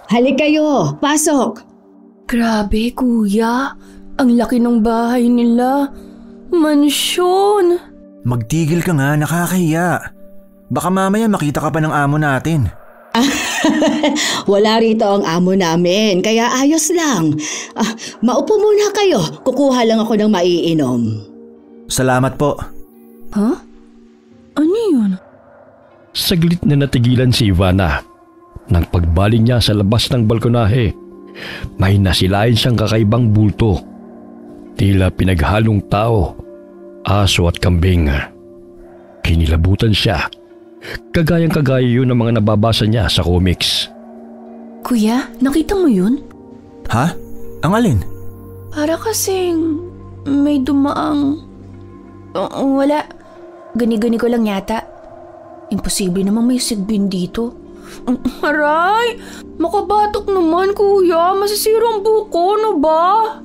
Halik kayo, pasok. Grabe, kuya. Ang laki ng bahay nila. Mansyon. Magtigil ka nga, nakakahiya. Baka mamaya makita ka pa ng amo natin. Wala rito ang amo namin, kaya ayos lang. Maupo muna kayo, kukuha lang ako ng maiinom. Salamat po. Ha? Ano yun? Saglit na natigilan si Ivana. Nang pagbaling niya sa labas ng balkonahe, may nasilayan siyang kakaibang bulto. Tila pinaghalong tao, aso at kambing. Kinilabutan siya. Kagayang-kagaya yun ang mga nababasa niya sa comics. Kuya, nakita mo yun? Ha? Ang alin? Para kasing may dumaang... wala. Gani-gani ko lang yata. Imposible namang may sigbin dito. Aray! Makabatok naman, kuya. Masisira ang buko, no ba?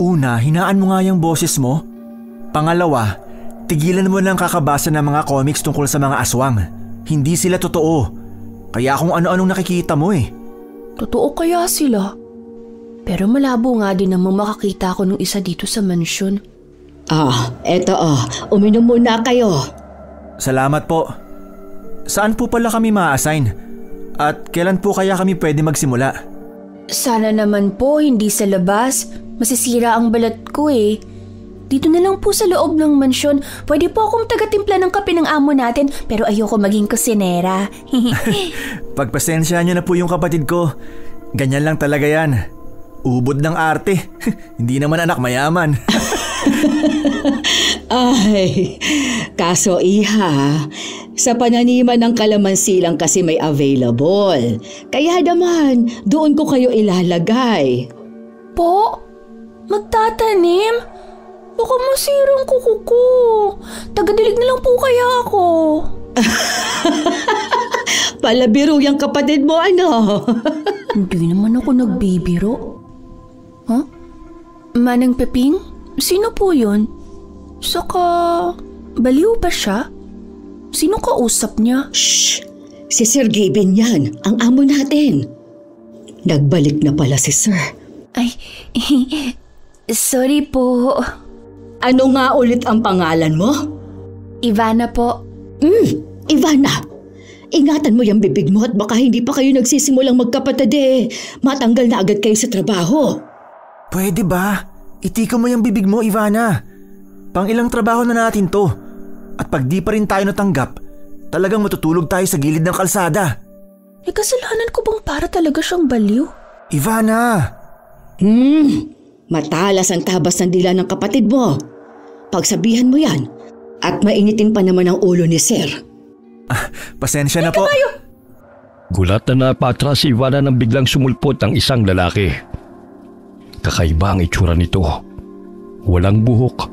Una, hinaan mo nga yung boses mo. Pangalawa, tigilan mo lang kakabasa ng mga comics tungkol sa mga aswang. Hindi sila totoo. Kaya kung ano-anong nakikita mo eh. Totoo kaya sila? Pero malabo nga din namang makakita ko ng isa dito sa mansyon. Eto uminom muna kayo. Salamat po. Saan po pala kami ma-assign? At kailan po kaya kami pwede magsimula? Sana naman po hindi sa labas. Masisira ang balat ko eh. Dito na lang po sa loob ng mansyon. Pwede po akong taga-timpla ng kape ng amo natin pero ayoko maging kusinera. Pagpasensya niyo na po yung kapatid ko. Ganyan lang talaga yan. Ubod ng arte. Hindi naman anak mayaman. Ay, kaso iha, sa pananiman ng kalamansi lang kasi may available. Kaya naman, doon ko kayo ilalagay. Po? Magtatanim? Baka masirang kuko ko. Tagadilig na lang po kaya ako. Palabiro yung kapatid mo, ano? Hindi naman ako nagbibiro. Huh? Manang Peping? Sino po yun? Saka, baliw ba siya? Sino kausap niya? Shh! Si Sir Gavin yan, ang amo natin. Nagbalik na pala si Sir. Ay, sorry po. Ano nga ulit ang pangalan mo? Ivana po. Ivana. Ingatan mo yung bibig mo at baka hindi pa kayo nagsisimulang magkapatid matanggal na agad kayo sa trabaho. Pwede ba? Itika mo yung bibig mo, Ivana. Pang ilang trabaho na natin to. At pag di pa rin tayo natanggap, talagang matutulog tayo sa gilid ng kalsada. Kasalanan ko bang para talaga siyang baliw? Ivana! Matalas ang tabas ng dila ng kapatid mo. Pagsabihan mo yan at mainitin pa naman ang ulo ni Sir. Pasensya na po. Gulat na napatras si Ivana nang biglang sumulpot ang isang lalaki. Kakaiba ang itsura nito. Walang buhok,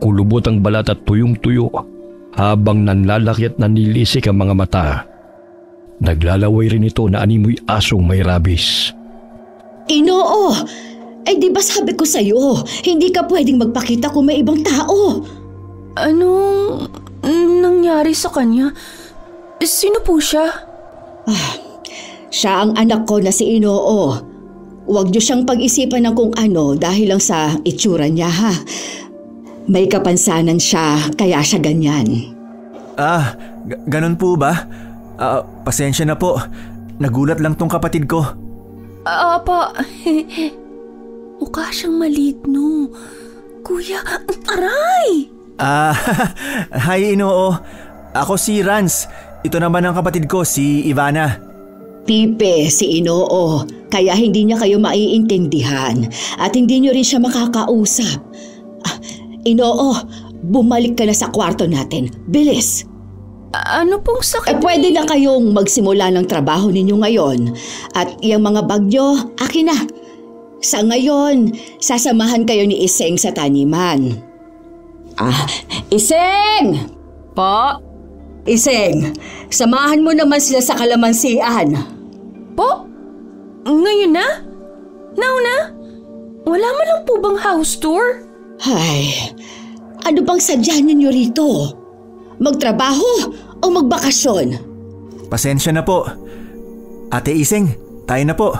kulubot ang balat at tuyong-tuyo habang nanlalaki at nanilisik ang mga mata. Naglalaway rin ito na animoy asong may rabies. Inoo! Ay di ba sabi ko sa'yo, hindi ka pwedeng magpakita kung may ibang tao. Anong nangyari sa kanya? Sino po siya? Siya ang anak ko na si Inoo. Huwag niyo siyang pag-isipan ng kung ano dahil lang sa itsura niya ha. May kapansanan siya kaya siya ganyan. Ganun po ba? Pasensya na po. Nagulat lang tong kapatid ko. Apa. Mukha siyang maligno. Kuya, aray! Hi Inoo. Ako si Rans. Ito naman ang kapatid ko, si Ivana. Pipe si Inoo, kaya hindi niya kayo maiintindihan at hindi niyo rin siya makakausap. Inoo, bumalik ka na sa kwarto natin. Bilis! Ano pong sakit? Pwede na kayong magsimula ng trabaho ninyo ngayon at yung mga bag niyo, akin na. Sa ngayon, sasamahan kayo ni Iseng sa taniman. Iseng! Po? Iseng, samahan mo naman sila sa kalamansian. Po? Ngayon na? Now na? Wala man lang po bang house tour? Ay, ano bang sadya ninyo rito? Magtrabaho o magbakasyon? Pasensya na po. Ate Iseng, Tayo na po.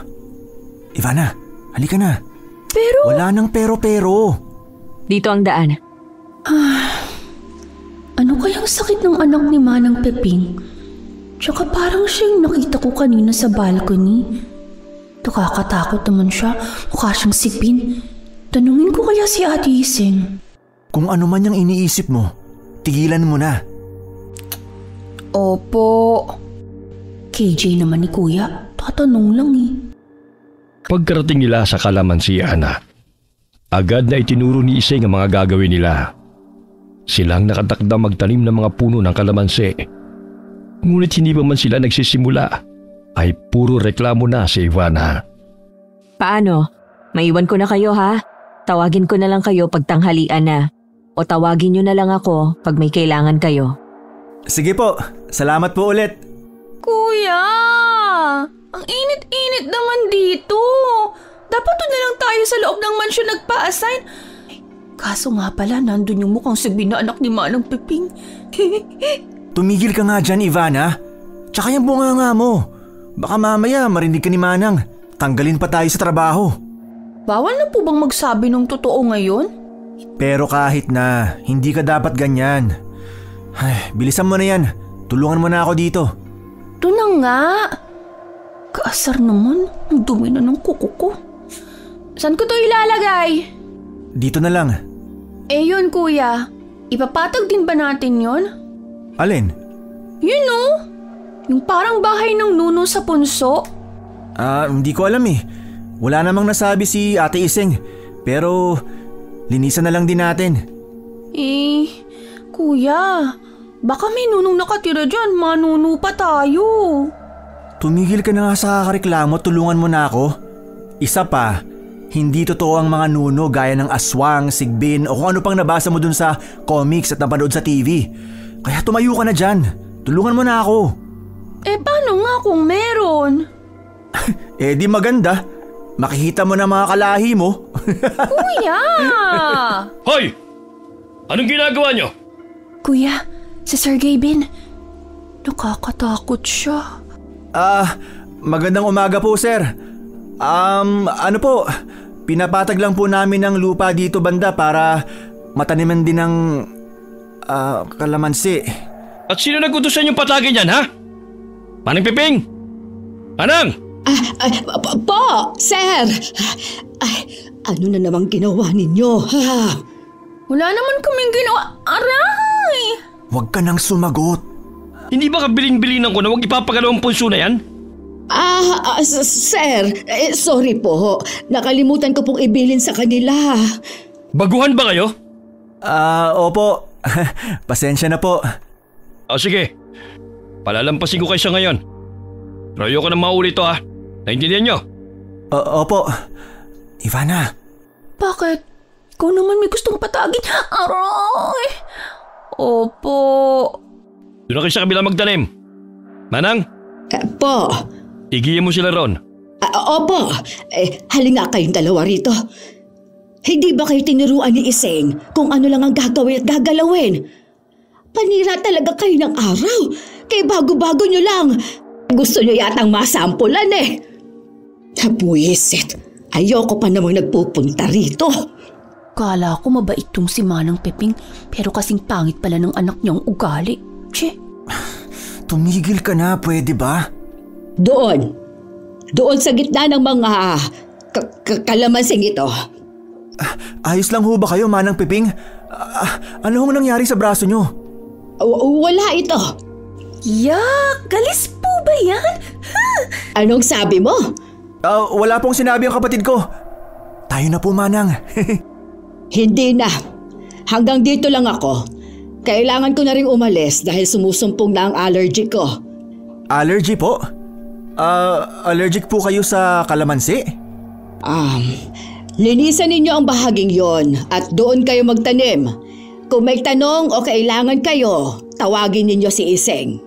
Ivana, halika na. Pero… Wala nang pero-pero. Dito ang daan. Ano kayang sakit ng anak ni Manang Peping? Tsaka parang siyang nakita ko kanina sa balcony. Nakakatakot naman siya. Mukha siyang sipin. Tanungin ko kaya si Ate Iseng. Kung ano man yung iniisip mo, tigilan mo na. Opo. KJ naman ni Kuya. Tatanong lang eh. Pagkarating nila sa kalamansian, agad na itinuro ni Iseng ang mga gagawin nila. Silang nakatakda magtanim ng mga puno ng kalamansi. Ngunit hindi pa man sila nagsisimula, ay puro reklamo na si Ivana. Paano? Maiwan ko na kayo ha? Tawagin ko na lang kayo pag tanghalian na. O tawagin nyo na lang ako pag may kailangan kayo. Sige po, salamat po ulit. Kuya! Ang init-init naman dito. Dapat doon na lang tayo sa loob ng mansyon nagpa-assign. Kaso nga pala, nandun yung mukhang sabi na anak ni Manang Peping. Tumigil ka nga dyan, Ivana. Tsaka yung bunganga mo. Baka mamaya marinig ka ni Manang. Tanggalin pa tayo sa trabaho. Bawal na po bang magsabi ng totoo ngayon? Pero kahit na, hindi ka dapat ganyan. Ay, bilisan mo na yan. Tulungan mo na ako dito. Ito na nga. Kaasar naman. Ang dumi na ng kuko ko. Saan ko to ilalagay? Dito na lang. Eh yun kuya. Ipapatag din ba natin yun? Alin? Yun o. Yung parang bahay ng nuno sa punso. Hindi ko alam eh. Wala namang nasabi si Ate Iseng. Pero linisan na lang din natin. Kuya, baka may nunong nakatira dyan. Manuno pa tayo. Tumigil ka na nga sa kakareklamo, tulungan mo na ako. Isa pa, hindi totoo ang mga nuno gaya ng aswang, sigbin o kung ano pang nabasa mo dun sa comics at napanood sa TV. Kaya tumayo ka na dyan. Tulungan mo na ako. Paano nga kung meron? Di maganda. Makikita mo na mga kalahi mo. Kuya! Hoy! Anong ginagawa nyo? Kuya, si Sir Gavin. Nakakatakot siya. Magandang umaga po, sir. Ano po, pinapatag lang po namin ng lupa dito banda para mataniman din ng kalamansi. At sino nag-utusan yung patagin yan, ha? Manang Peping! Anang! Po, sir! Ano na namang ginawa ninyo, ha? Wala naman kaming ginawa. Aray! Huwag ka nang sumagot. Hindi ba kabilin-bilinan ko na huwag ipapagalaw ang punso na yan? Sir, sorry po. Nakalimutan ko pong ibilin sa kanila. Baguhan ba kayo? Opo. Pasensya na po. Sige. Palalampasin ko kayo sa ngayon. Pero ayoko na maulit to, ha? Naintindihan nyo? Opo. Ivana. Bakit? Ikaw naman may gustong patagin. Aray! Opo. Doon na kayo sa kabila magtanim. Manang? Po. Igiyan mo sila ron. Opo. Halina kayong dalawa rito. Hindi ba kayo tinuruan ni Iseng kung ano lang ang gagawin at gagalawin? Panira talaga kayo ng araw. Kaya bago-bago nyo lang. Gusto nyo yatang masampulan eh. Nabuisit. Ayoko pa namang nagpupunta rito. Kala ko mabait tong si Manang Peping pero kasing pangit pala ng anak niyang ugali. Che. Tumigil ka na, pwede ba? Doon sa gitna ng mga kalamansing ito. Ayos lang ho ba kayo, Manang Peping? Ano hong nangyari sa braso nyo? Wala ito. Yak! Galis po ba yan? Anong sabi mo? Wala pong sinabi ang kapatid ko. Tayo na po, Manang. Hindi na. Hanggang dito lang ako. Kailangan ko na rin umalis dahil sumusumpong na ang allergy ko. Allergy po? Allergic po kayo sa kalamansi? Linisan ninyo ang bahaging yon at doon kayo magtanim. Kung may tanong o kailangan kayo, tawagin ninyo si Iseng.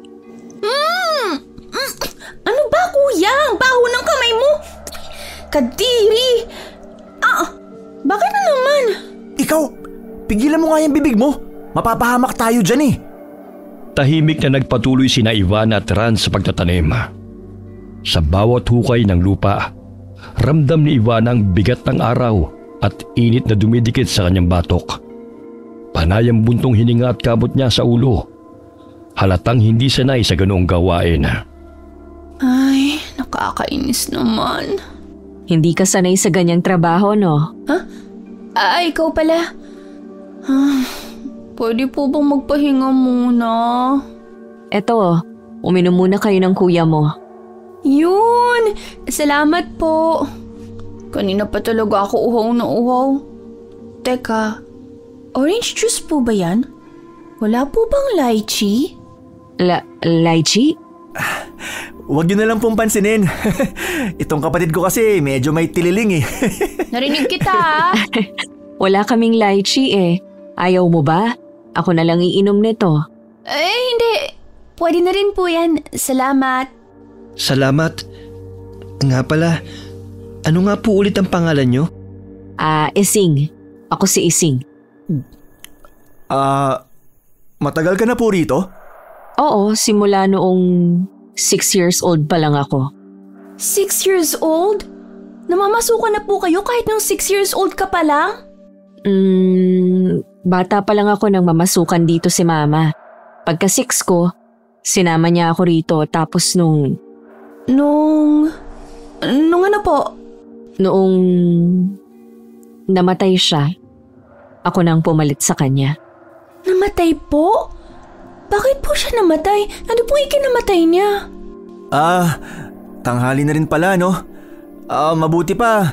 Ano ba kuya? Ang baho ng kamay mo. Kadiri! Bakit na naman? Ikaw, pigilan mo nga yung bibig mo. Mapapahamak tayo dyan eh. Tahimik na nagpatuloy sina Ivana at Ran sa pagtatanim. Sa bawat hukay ng lupa, ramdam ni Ivana ang bigat ng araw at init na dumidikit sa kanyang batok. Panay ang buntong hininga at kamot niya sa ulo. Halatang hindi sanay sa ganoong gawain. Ay, nakakainis naman. Hindi ka sanay sa ganyang trabaho, no? Ikaw pala. Pwede po bang magpahinga muna? Eto, uminom muna kayo ng kuya mo. Yun! Salamat po. Kanina pa talaga ako uhaw na uhaw. Teka, orange juice po ba yan? Wala po bang lychee? Lychee? Huwag niyo na lang pong pansinin. Itong kapatid ko kasi medyo may tililing eh. Narinig kita. Wala kaming lychee eh. Ayaw mo ba? Ako na lang iinom nito. Hindi. Pwede na rin po yan. Salamat. Salamat. Nga pala, ano nga po ulit ang pangalan nyo? Ising. Ako si Ising. Matagal ka na po rito? Oo, simula noong 6 years old pa lang ako. 6 years old? Namamasukan na po kayo kahit nung 6 years old ka pa lang? Bata pa lang ako nang mamasukan dito si Mama. Pagka 6 ko, sinama niya ako rito tapos nung ano po? Noong namatay siya, ako nang pumalit sa kanya. Namatay po? Bakit po siya namatay? Ano po ikinamatay niya? Tanghali na rin pala, no? Mabuti pa.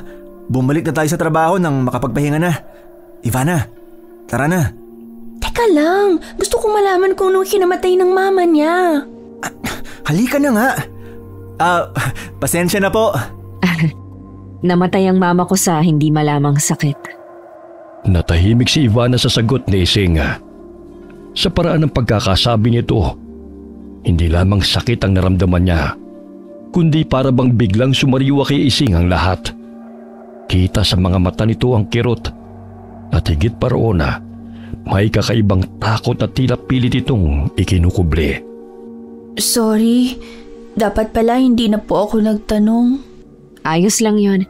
Bumalik na tayo sa trabaho nang makapagpahinga na. Ivana, tara na. Teka lang, gusto kong malaman kung nung kinamatay ng mama niya. Halika na nga. Pasensya na po. Namatay ang mama ko sa hindi malamang sakit. Natahimik si Ivana sa sagot ni Ising. Sa paraan ng pagkakasabi nito, hindi lamang sakit ang naramdaman niya, kundi para bang biglang sumariwa kay Ising ang lahat. Kita sa mga mata nito ang kirot at higit pa roon may kakaibang takot at tila pilit itong ikinukubli. Sorry, dapat pala hindi na po ako nagtanong. Ayos lang yon,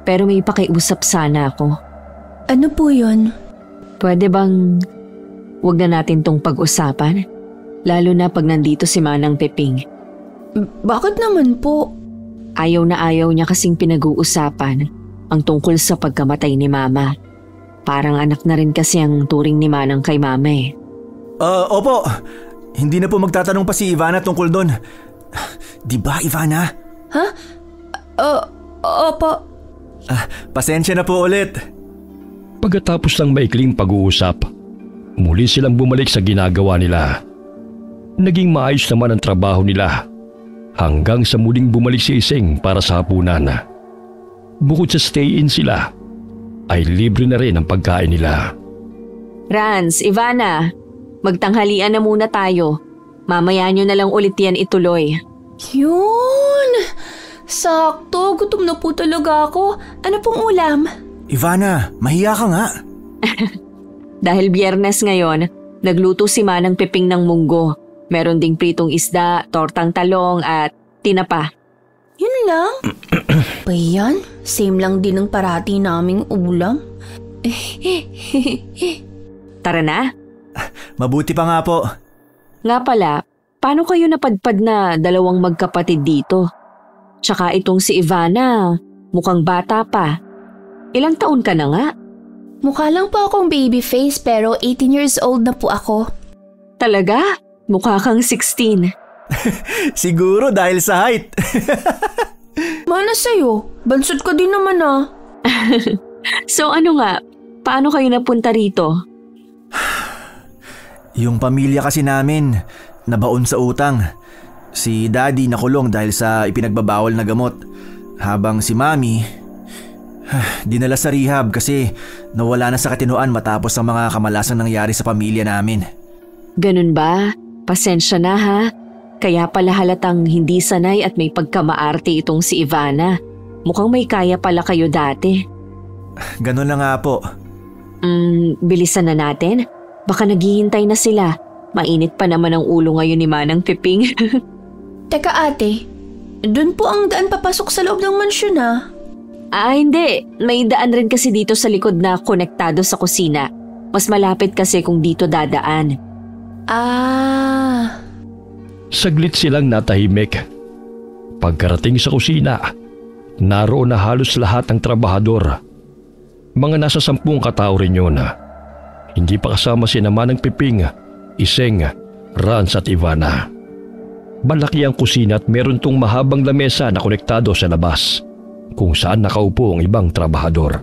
pero may pakiusap sana ako. Ano po yun? Pwede bang wag na natin tong pag-usapan? Lalo na pag nandito si Manang Peping. Bakit naman po? Ayaw na ayaw niya kasing pinag-uusapan ang tungkol sa pagkamatay ni Mama. Parang anak na rin kasi ang turing ni Manang kay Mama eh. Opo. Hindi na po magtatanong pa si Ivana tungkol doon. Di ba, Ivana? Ha? Opo. Pasensya na po ulit. Pagkatapos ng maikling pag-uusap, muli silang bumalik sa ginagawa nila. Naging maayos naman ang trabaho nila hanggang sa muling bumalik si Ising para sa hapunan. Bukod sa stay-in sila, ay libre na rin ang pagkain nila. Rans, Ivana, magtanghalian na muna tayo. Mamaya nyo na lang ulit yan ituloy. Yun! Sakto, gutom na po talaga ako. Ano pong ulam? Ivana, mahiya ka nga. Dahil Biyernes ngayon, nagluto si Manang Peping ng munggo. Meron ding pritong isda, tortang talong at tinapa. Yun lang? Pa yan? Same lang din ang parati naming ulam. Tara na. Mabuti pa nga po. Nga pala, paano kayo napadpad na dalawang magkapatid dito? Tsaka itong si Ivana, mukhang bata pa. Ilang taon ka na nga? Mukha lang po akong baby face pero 18 years old na po ako. Talaga? Mukha kang 16. Siguro dahil sa height. Mana sa'yo? Bansot ka din naman ah. So ano nga, paano kayo napunta rito? Yung pamilya kasi namin, nabaon sa utang. Si Daddy nakulong dahil sa ipinagbabawal na gamot. Habang si Mami, dinala sa rehab kasi nawala na sa katinoan matapos ang mga kamalasang nangyari sa pamilya namin. Ganun ba? Pasensya na ha. Kaya pala halatang hindi sanay at may pagkamaarte itong si Ivana. Mukhang may kaya pala kayo dati. Ganun na nga po. Bilisan na natin. Baka naghihintay na sila. Mainit pa naman ang ulo ngayon ni Manang Peping. Teka ate, Doon po ang daan papasok sa loob ng mansyon Hindi. May daan rin kasi dito sa likod na konektado sa kusina. Mas malapit kasi kung dito dadaan. Saglit silang natahimik. Pagkarating sa kusina, naroon na halos lahat ng trabahador. Mga nasa 10 katao rin yun. Hindi pa kasama si Manang Piping, Iseng, Rans at Ivana. Malaki ang kusina at meron tong mahabang lamesa na konektado sa labas, kung saan nakaupo ang ibang trabahador.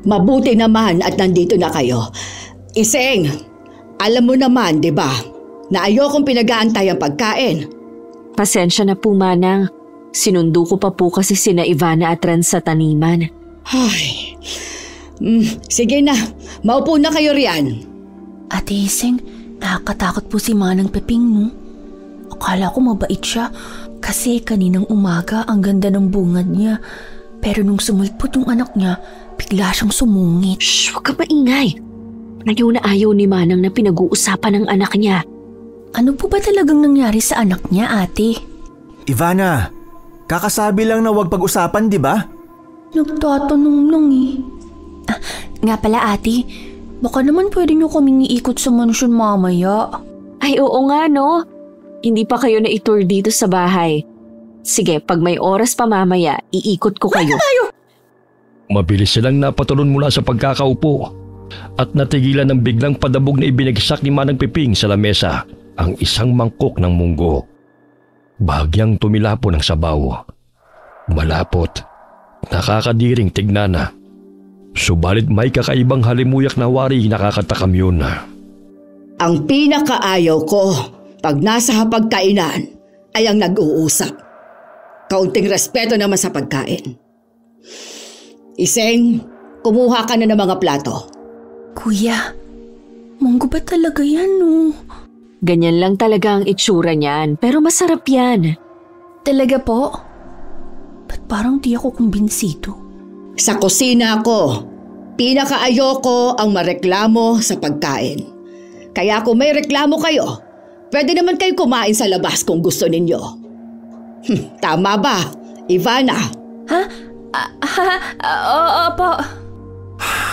Mabuti naman at nandito na kayo. Iseng, alam mo naman, di ba, na ayokong pinag-aantay ang pagkain. Pasensya na po, Manang. Sinundo ko pa po kasi sina Ivana at Rans sa taniman. Ay, sige na, maupo na kayo riyan. Ate Iseng, nakakatakot po si Manang Peping, no? Akala ko mabait siya kasi kaninang umaga ang ganda ng bungad niya. Pero nung sumulpot yung anak niya, bigla siyang sumungit. Shh, huwag ka maingay. Ayaw na ayaw ni Manang na pinag-uusapan ng anak niya. Ano po ba talagang nangyari sa anak niya, ate? Ivana, kakasabi lang na huwag pag-usapan, di ba? Nagtatanong lang Nga pala, ate. Baka naman pwede niyo kaming iikot sa mansyon mamaya. Ay, oo nga, no? Hindi pa kayo na itour dito sa bahay. Sige, pag may oras pa mamaya, iikot ko kayo. Mabilis silang napatulon mula sa pagkakaupo at natigilan ng biglang padabog na ibinagsak ni Manang Piping sa lamesa ang isang mangkok ng munggo. Bahagyang tumilapo ng sabaw. Malapot, nakakadiring tignan. Subalit may kakaibang halimuyak na wari nakakatakam yun. Ang pinakaayaw ko pag nasa hapagkainan ay ang nag-uusap. Kaunting respeto naman sa pagkain. Iseng, kumuha ka na ng mga plato. Kuya, munggo ba talaga yan, no? Ganyan lang talaga ang itsura niyan, pero masarap yan. Talaga po? Ba't parang di ako kumbinsido? Sa kusina ko, pinakaayoko ang mareklamo sa pagkain. Kaya kung may reklamo kayo, pwede naman kayo kumain sa labas kung gusto ninyo. Tama ba, Ivana? Opo.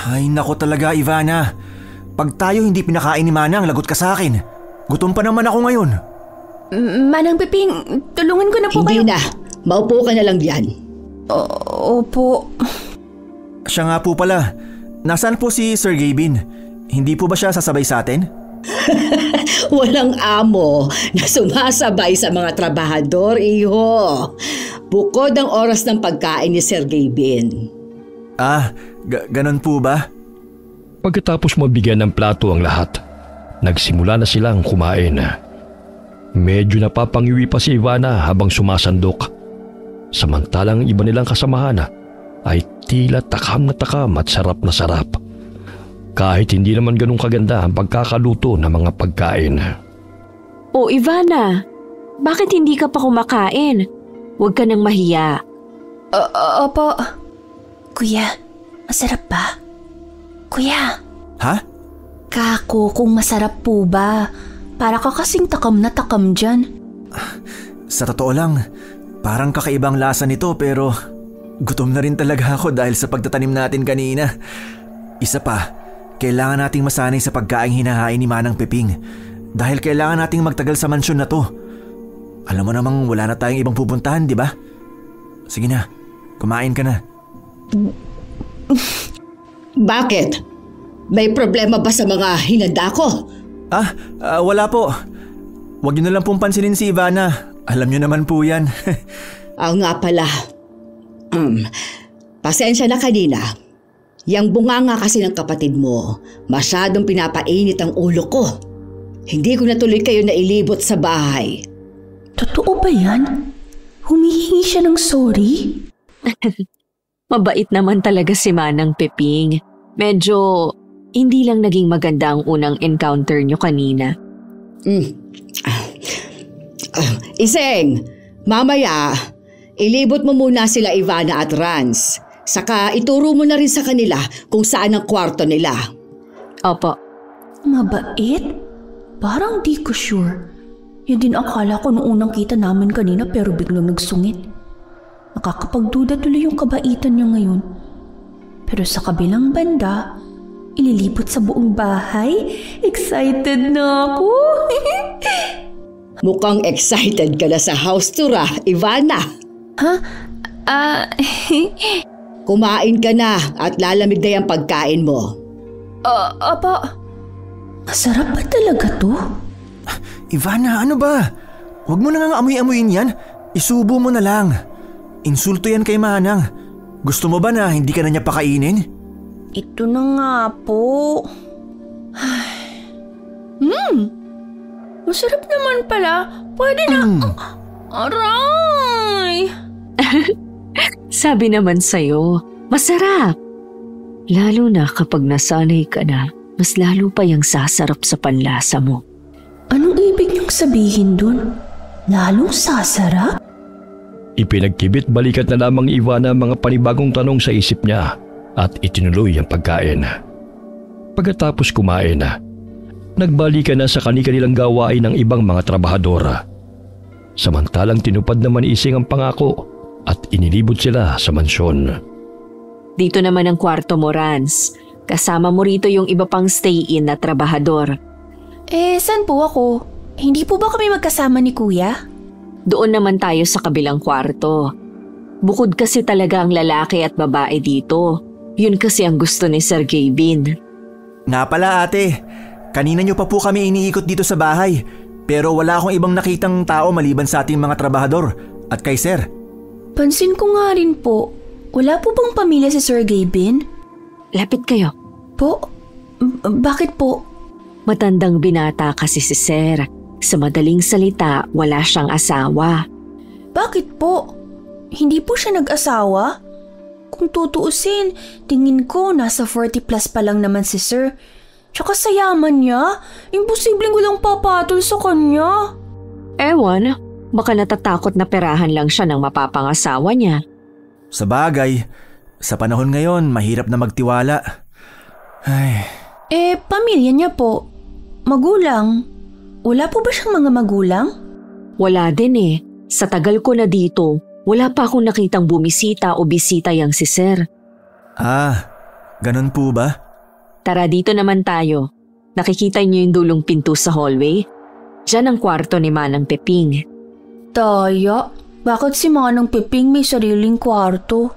Ay nako talaga, Ivana. Pag tayo hindi pinakain ni Manang, lagot ka sa akin. Gutom pa naman ako ngayon. Manang Piping, tulungan ko na po Hindi kayo. na, maupo ka na lang diyan. Opo. Siya nga po pala, nasaan po si Sir Gavin? Hindi po ba siya sasabay sa atin? Walang amo na sumasabay sa mga trabahador, iho. Bukod ang oras ng pagkain ni Sir Gavin. Ganon po ba? Pagkatapos mabigyan ng plato ang lahat, nagsimula na silang kumain. Medyo napapangiwi pa si Ivana habang sumasandok. Samantalang iba nilang kasamahan ay tila takam na takam at sarap na sarap. Kahit hindi naman ganun kaganda ang pagkakaluto ng mga pagkain. O Ivana, bakit hindi ka pa kumakain? Huwag ka nang mahiya. Opo. Kuya, masarap ba? Kuya. Ha? Kako, kung masarap po ba? Para ka kasing takam na takam dyan. Sa totoo lang, parang kakaibang lasa nito pero gutom na rin talaga ako dahil sa pagtatanim natin kanina. Isa pa, kailangan nating masanay sa pagkaing hinahain ni Manang Piping dahil kailangan nating magtagal sa mansyon na to. Alam mo namang wala na tayong ibang pupuntahan, di ba? Sige na, kumain ka na. Bakit? May problema ba sa mga hinanda ko? Wala po. Huwag niyo na lang pong pansinin si Ivana. Alam niyo naman po yan. Nga pala. Pasensya na kanina. Yang bunganga kasi ng kapatid mo, masyadong pinapainit ang ulo ko. Hindi ko natuloy kayo nailibot sa bahay. Totoo ba yan? Humihingi siya ng sorry? Mabait naman talaga si Manang Piping. Medyo hindi lang naging maganda ang unang encounter nyo kanina. Iseng, mamaya, ilibot mo muna sila Ivana at Rans. Saka ituro mo na rin sa kanila kung saan ang kwarto nila. Opo. Mabait? Parang di ko sure. Yan din akala ko noong unang kita namin kanina pero biglang nagsungit. Nakakapagduda tuloy yung kabaitan niya ngayon. Pero sa kabilang banda, ililibot sa buong bahay. Excited na ako! Mukhang excited ka na sa house tour Ivana. Ha? Kumain ka na at lalamig na yung pagkain mo. Apa, masarap ba talaga to? Ivana, ano ba? Huwag mo na nga amoy-amoyin yan. Isubo mo na lang. Insulto yan kay Manang. Gusto mo ba na hindi ka na niya pakainin? Ito na nga po. Masarap naman pala. Pwede na. Aray! Sabi naman sa'yo, masarap. Lalo na kapag nasanay ka na, mas lalo pa yung sasarap sa panlasa mo. Anong ibig niyong sabihin dun? Lalong sasarap? Ipinagkibit balikat na lamang ni Ivana mga panibagong tanong sa isip niya at itinuloy ang pagkain. Pagkatapos kumain, nagbalikan na sa kanilang gawain ng ibang mga trabahadora. Samantalang tinupad naman ni Ising ang pangako at inilibot sila sa mansyon. Dito naman ang kwarto mo, Rans. Kasama mo rito yung iba pang stay-in na trabahador. Saan po ako? Hindi po ba kami magkasama ni Kuya? Doon naman tayo sa kabilang kwarto. Bukod kasi talaga ang lalaki at babae dito. Yun kasi ang gusto ni Sir Gavin. Nga pala ate, kanina niyo pa po kami iniikot dito sa bahay. Pero wala akong ibang nakitang tao maliban sa ating mga trabahador at kay Sir. Pansin ko nga rin po. Wala po bang pamilya si Sir Gavin? Lapit kayo. Po? Bakit po? Matandang binata kasi si Sir. Sa madaling salita, wala siyang asawa. Bakit po? Hindi po siya nag-asawa? Kung tutuusin, tingin ko nasa 40 plus pa lang naman si Sir. Tsaka sa yaman niya, imposibleng walang papatol sa kanya. Ewan, baka natatakot na perahan lang siya ng mapapangasawa niya. Sa bagay, sa panahon ngayon, mahirap na magtiwala. Ay. Pamilya niya po. Magulang. Wala po ba siyang mga magulang? Wala din eh. Sa tagal ko na dito, wala pa akong nakitang bumisita o bisita yang si Sir. Ganun po ba? Tara dito naman tayo. Nakikita niyo yung dulong pinto sa hallway? Diyan ang kwarto ni Manang Peping. Taya, bakit si Manang Peping may sariling kwarto?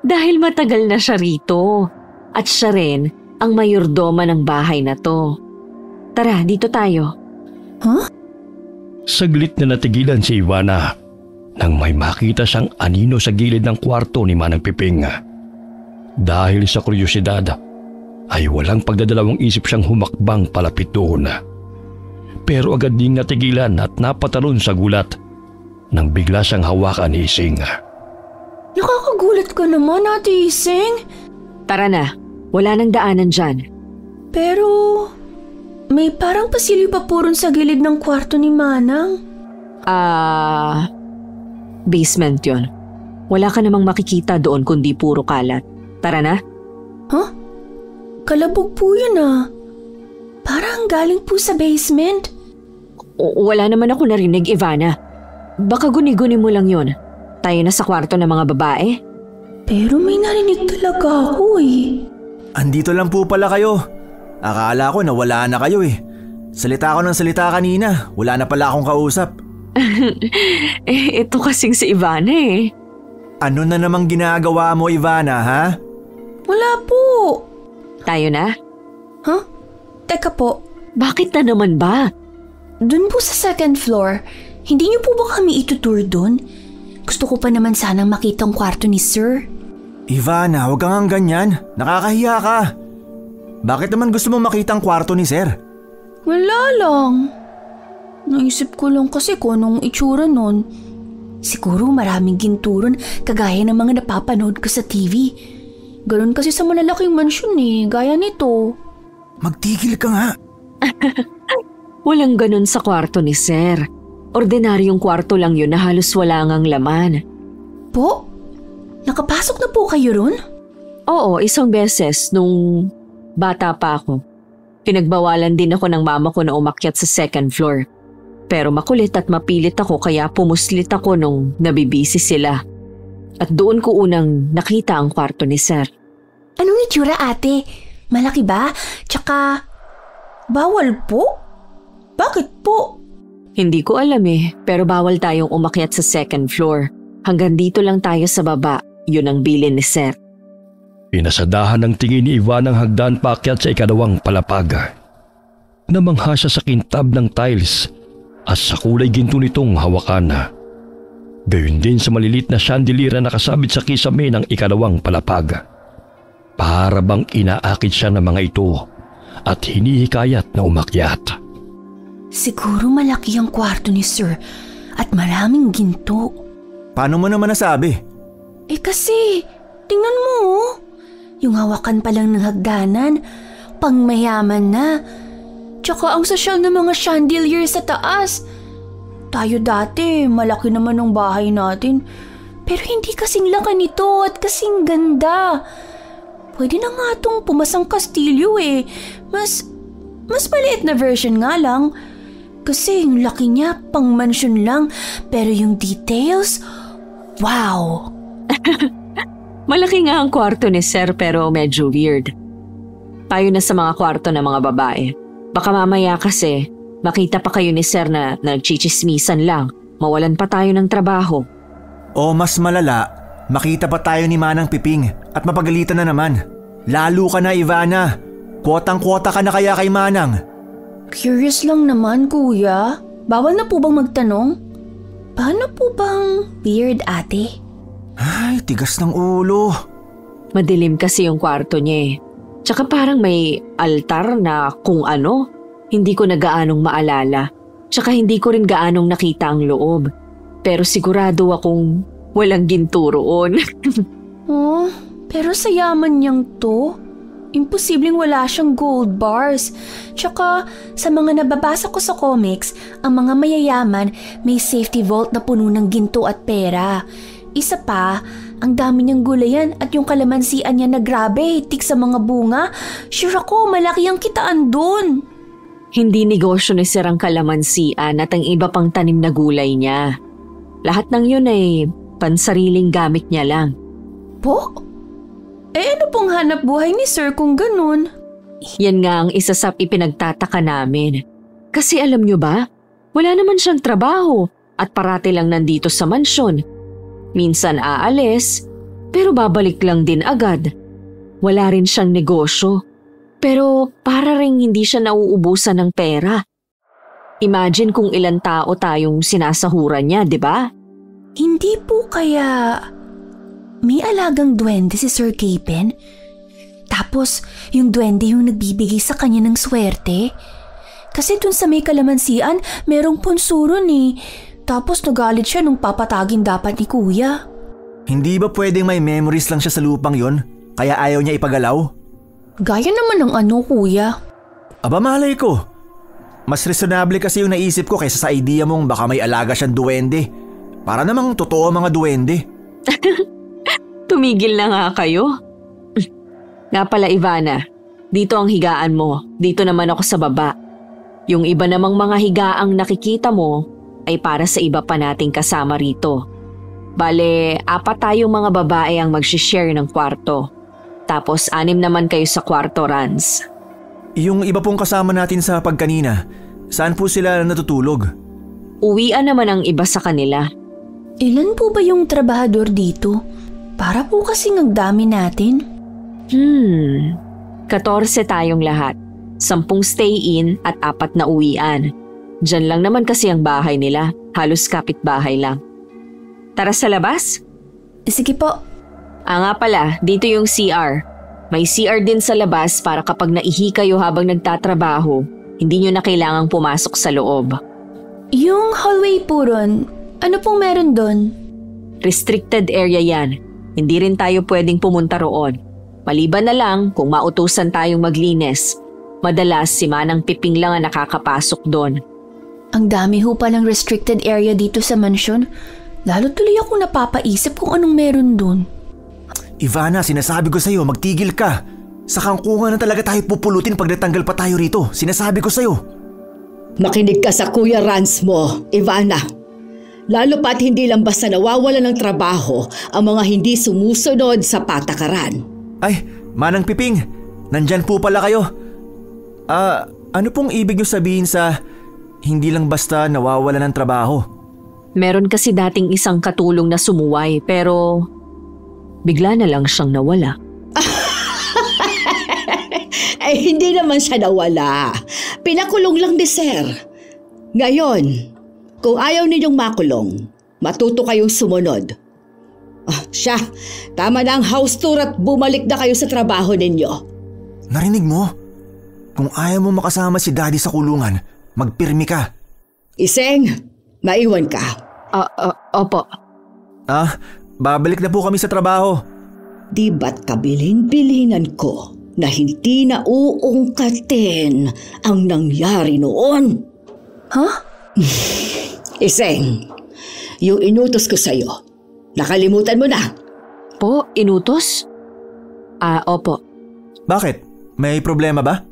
Dahil matagal na siya rito. At siya rin ang mayordoma ng bahay na to. Tara, dito tayo. Huh? Saglit na natigilan si Ivana nang may makita siyang anino sa gilid ng kwarto ni Manang Piping. Dahil sa kuryosidad, ay walang pagdadalawang isip siyang humakbang palapit doon. Pero agad ding natigilan at napatalon sa gulat nang bigla siyang hawakan ni Ising. Nakakagulat ka naman, Ate Ising. Tara na, wala nang daanan dyan. Pero may parang pasilyo pa po ron sa gilid ng kwarto ni Manang. Basement yon. Wala ka namang makikita doon kundi puro kalat. Tara na. Huh? Kalabog po yun Parang galing po sa basement. Wala naman ako narinig, Ivana. Baka guni-guni mo lang yon. Tayo na sa kwarto ng mga babae. Pero may narinig talaga ako Andito lang po pala kayo. Akala ko na wala na kayo Salita ko ng salita kanina. Wala na pala akong kausap. Ito kasing si Ivana Ano na namang ginagawa mo, Ivana, ha? Wala po. Tayo na? Huh? Teka po. Bakit na naman ba? Doon po sa second floor. Hindi niyo po ba kami itutour doon? Gusto ko pa naman sanang makita ang kwarto ni Sir. Ivana, huwag kang ganyan. Nakakahiya ka. Bakit naman gusto mo makita ang kwarto ni Sir? Wala lang. Naisip ko lang kasi kung anong itsura nun. Siguro maraming ginturon kagaya ng mga napapanood ko sa TV. Ganon kasi sa malalaking mansyon gaya nito. Magtigil ka nga. Walang ganon sa kwarto ni Sir. Ordinaryong kwarto lang yun na halos wala ngang laman. Po? Nakapasok na po kayo ron? Oo, isang beses nung bata pa ako. Pinagbawalan din ako ng mama ko na umakyat sa second floor. Pero makulit at mapilit ako kaya pumuslit ako nung nabibisi sila. At doon ko unang nakita ang kwarto ni Sir. Anong itsura, ate? Malaki ba? Tsaka, bawal po? Bakit po? Hindi ko alam pero bawal tayong umakyat sa second floor. Hanggang dito lang tayo sa baba, yun ang bilin ni Sir. Pinasadahan ng tingin ni Ivan ang hagdan paakyat sa ikalawang palapag. Namangha siya sa kintab ng tiles at sa kulay ginto nitong hawakan. Gayun din sa malilit na chandelier na nakasabit sa kisame ng ikalawang palapag. Para bang inaakit siya ng mga ito at hinihikayat na umakyat. Siguro malaki ang kwarto ni Sir at maraming ginto. Paano mo naman nasabi? Kasi, tingnan mo yung hawakan pa lang ng hagdanan, pangmayaman na. Tsaka ang sosyal ng mga chandelier sa taas. Tayo dati, malaki naman ang bahay natin. Pero hindi kasing laki nito at kasing ganda. Pwede na nga itong pumasang kastilyo Mas maliit na version nga lang. Kasi yung laki niya, pang mansyon lang. Pero yung details, wow! Malaki nga ang kwarto ni Sir pero medyo weird. Tayo na sa mga kwarto ng mga babae. Baka mamaya kasi makita pa kayo ni Sir na nagchichismisan lang. Mawalan pa tayo ng trabaho. O mas malala, makita pa tayo ni Manang Piping at mapagalitan na naman. Lalo ka na, Ivana. Kwotang-kwota ka na kaya kay Manang. Curious lang naman, kuya. Bawal na po bang magtanong? Paano po bang weird, ate? Ay, tigas ng ulo. Madilim kasi yung kwarto niya Tsaka parang may altar na kung ano. Hindi ko na gaanong maalala. Tsaka hindi ko rin gaanong nakita ang loob. Pero sigurado akong walang ginto roon. Oh, pero sa yaman niyang to, imposibleng wala siyang gold bars. Tsaka sa mga nababasa ko sa comics, ang mga mayayaman may safety vault na puno ng ginto at pera. Isa pa, ang dami niyang gulayan at yung kalamansian niya na grabe, hitik sa mga bunga. Sure ako, malaki ang kitaan dun. Hindi negosyo ni Sir ang kalamansian at ang iba pang tanim na gulay niya. Lahat ng yun ay pansariling gamit niya lang. Po? Ano pong hanap buhay ni Sir kung ganun? Yan nga ang isa sa ipinagtataka namin. Kasi alam niyo ba, wala naman siyang trabaho at parati lang nandito sa mansyon. Minsan aalis, pero babalik lang din agad. Wala rin siyang negosyo, pero para ring hindi siya nauubusan ng pera. Imagine kung ilang tao tayong sinasahuran niya, di ba? Hindi po kaya may alagang duwende si Sir Capen? Tapos yung duwende yung nagbibigay sa kanya ng swerte? Kasi dun sa may kalamansian, merong punsuron Tapos nagalit siya nung papatagin dapat ni Kuya. Hindi ba pwedeng may memories lang siya sa lupang yon, kaya ayaw niya ipagalaw? Gaya naman ng Kuya. Aba malay ko. Mas reasonable kasi yung naisip ko kaysa sa idea mong baka may alaga siyang duwende. Para namang totoo mga duwende. Tumigil na nga kayo. Nga pala Ivana, dito ang higaan mo. Dito naman ako sa baba. Yung iba namang mga higaang nakikita mo ay para sa iba pa nating kasama rito. Bale, 4 tayong mga babae ang mag-share ng kwarto. Tapos 6 naman kayo sa kwarto, Rans. Yung iba pong kasama natin sa pagkanina, saan po sila natutulog? Uwian naman ang iba sa kanila. Ilan po ba yung trabahador dito? Para po kasing ang dami natin. 14 tayong lahat. 10 stay-in at 4 na uwian. Diyan lang naman kasi ang bahay nila. Halos kapitbahay lang. Tara sa labas? Sige po. Nga pala, dito yung CR. May CR din sa labas para kapag naihi kayo habang nagtatrabaho, hindi nyo na kailangang pumasok sa loob. Yung hallway po ron, ano pong meron doon? Restricted area yan. Hindi rin tayo pwedeng pumunta roon. Maliban na lang kung mautusan tayong maglinis. Madalas si Manang Piping lang ang nakakapasok doon. Ang dami ho palang restricted area dito sa mansyon. Lalo tuloy ako napapaisip kung anong meron dun. Ivana, sinasabi ko sa'yo, magtigil ka. Sa kangkungan na talaga tayo pupulutin pag natanggal pa tayo rito. Sinasabi ko sa'yo. Makinig ka sa Kuya Rans mo, Ivana. Lalo pat hindi lang basta nawawala ng trabaho ang mga hindi sumusunod sa patakaran. Ay, Manang Piping, nandyan po pala kayo. Ano pong ibig niyo sabihin sa hindi lang basta nawawala ng trabaho? Meron kasi dating isang katulong na sumuway pero bigla na lang siyang nawala. Ay, hindi naman siya nawala. Pinakulong lang ni Sir. Ngayon, kung ayaw ninyong makulong, matuto kayong sumunod. Siya, tama na ang house tour at bumalik na kayo sa trabaho ninyo. Narinig mo? Kung ayaw mo makasama si Daddy sa kulungan, magpirmi ka. Iseng, maiwan ka. Opo. Babalik na po kami sa trabaho. Di ba't kabilin-bilinan ko na hindi na uungkatin ang nangyari noon? Huh? Iseng, yung inutos ko sa'yo, nakalimutan mo na. Po, inutos? Opo. Bakit? May problema ba?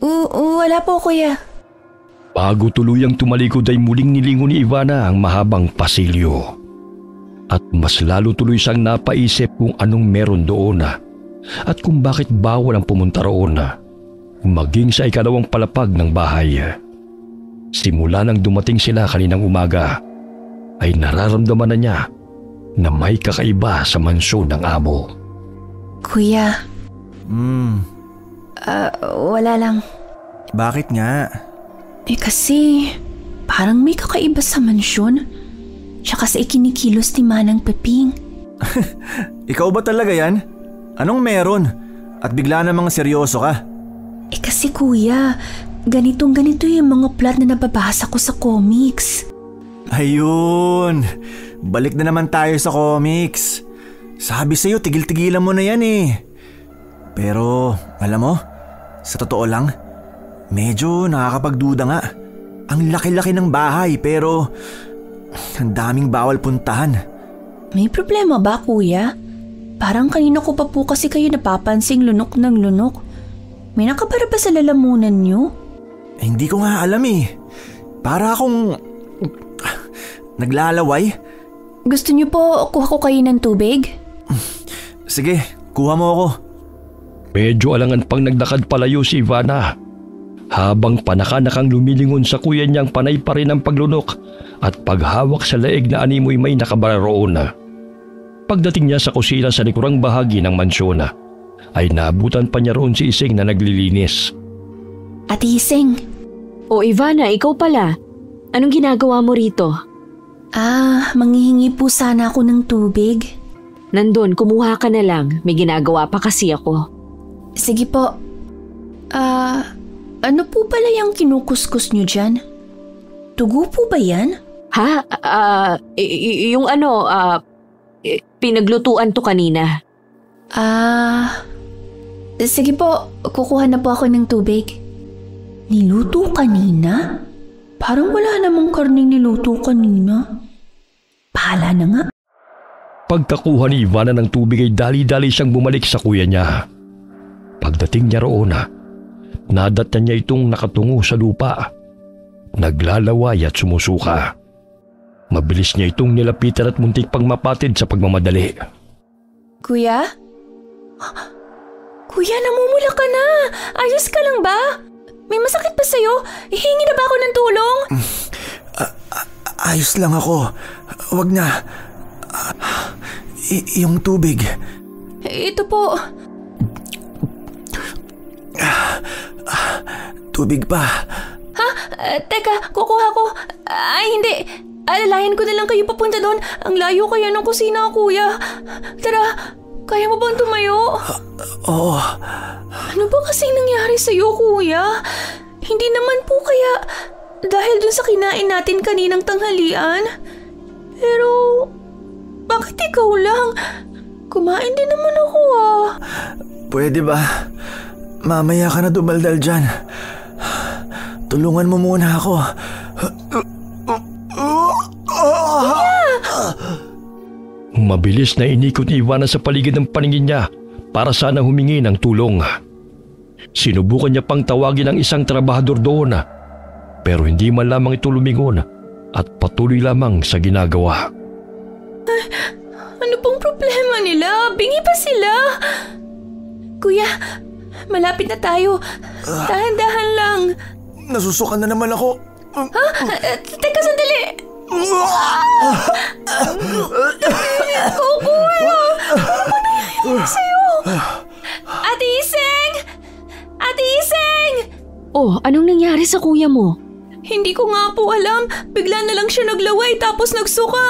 Wala po, kuya. Bago tuluyang tumalikod ay muling nilingon ni Ivana ang mahabang pasilyo. At mas lalo tuloy siyang napaisip kung anong meron doon at kung bakit bawal ang pumunta roon maging sa ikalawang palapag ng bahay. Simula nang dumating sila kaninang umaga ay nararamdaman na niya na may kakaiba sa mansyon ng amo. Kuya. Wala lang. Bakit nga? Kasi parang may kakaiba sa mansyon. Tsaka sa ikinikilos ni Manang Piping. Ikaw ba talaga yan? Anong meron? At bigla namang seryoso ka? Kasi kuya, ganito yung mga plot na nababasa ko sa comics. Ayun! Balik na naman tayo sa comics. Sabi sa'yo, tigil-tigilan mo na yan eh. Pero, alam mo, sa totoo lang, medyo nakakapagduda nga. Ang laki-laki ng bahay pero ang daming bawal puntahan. May problema ba, kuya? Parang kanina ko pa po kasi kayo napapansing lunok ng lunok. May nakabara ba sa lalamunan niyo? Hindi ko nga alam eh. Para akong naglalaway. Gusto niyo po kuha ko kayo ng tubig? Sige, kuha mo ako. Medyo alangan pang naglakad palayo si Ivana. Habang panakanakang lumilingon sa kuya niyang panay pa rin ang paglunok at paghawak sa leeg na animoy may nakabara roon. Pagdating niya sa kusina sa likurang bahagi ng mansyon ay naabutan pa niya roon si Iseng na naglilinis. Ate Iseng. O Ivana, ikaw pala. Anong ginagawa mo rito? Manghihingi po sana ako ng tubig. Nandun, kumuha ka na lang. May ginagawa pa kasi ako. Sige po. Ano po pala yung kinukuskus nyo dyan? Tugo po ba yan? Ha? Yung pinaglutuan to kanina. Sige po, kukuha na po ako ng tubig. Niluto kanina? Parang wala namang karning niluto kanina. Bahala na nga. Pagkakuha ni Ivana ng tubig ay dali-dali siyang bumalik sa kuya niya. Pagdating niya roon nadatnan niya itong nakatungo sa lupa. Naglalaway at sumusuka. Mabilis niya itong nilapitan at muntik pang mapatid sa pagmamadali. Kuya? Kuya, namumula ka na. Ayos ka lang ba? May masakit ba sa'yo? Hihingi na ba ako ng tulong? Ayos lang ako. Wag na. Yung tubig. Ito po. Tubig pa. Ha? Teka, kukuha ko. Hindi. Alalayan ko na lang kayo papunta doon. Ang layo kaya ng kusina, kuya. Tara, kaya mo bang tumayo? Oo. Ano ba kasing nangyari sa'yo, kuya? Hindi naman po kaya dahil dun sa kinain natin kaninang tanghalian? Pero, bakit ikaw lang? Kumain din naman ako Pwede ba? Mamaya ka na dumaldal dyan. Tulungan mo muna ako. Mabilis na inikot ni Ivana sa paligid ng paningin niya para sana humingi ng tulong. Sinubukan niya pang tawagin ang isang trabahador doon pero hindi man lamang ito lumingon at patuloy lamang sa ginagawa. Ano pong problema nila? Bingi pa sila. Kuya, malapit na tayo. Dahan-dahan lang. Nasusukan na naman ako. Teka, sandali. Kuya, ano nangyayari sa'yo? Ate Iseng! Ate Iseng! Oh, anong nangyari sa kuya mo? Hindi ko nga po alam. Bigla na lang siya naglaway tapos nagsuka.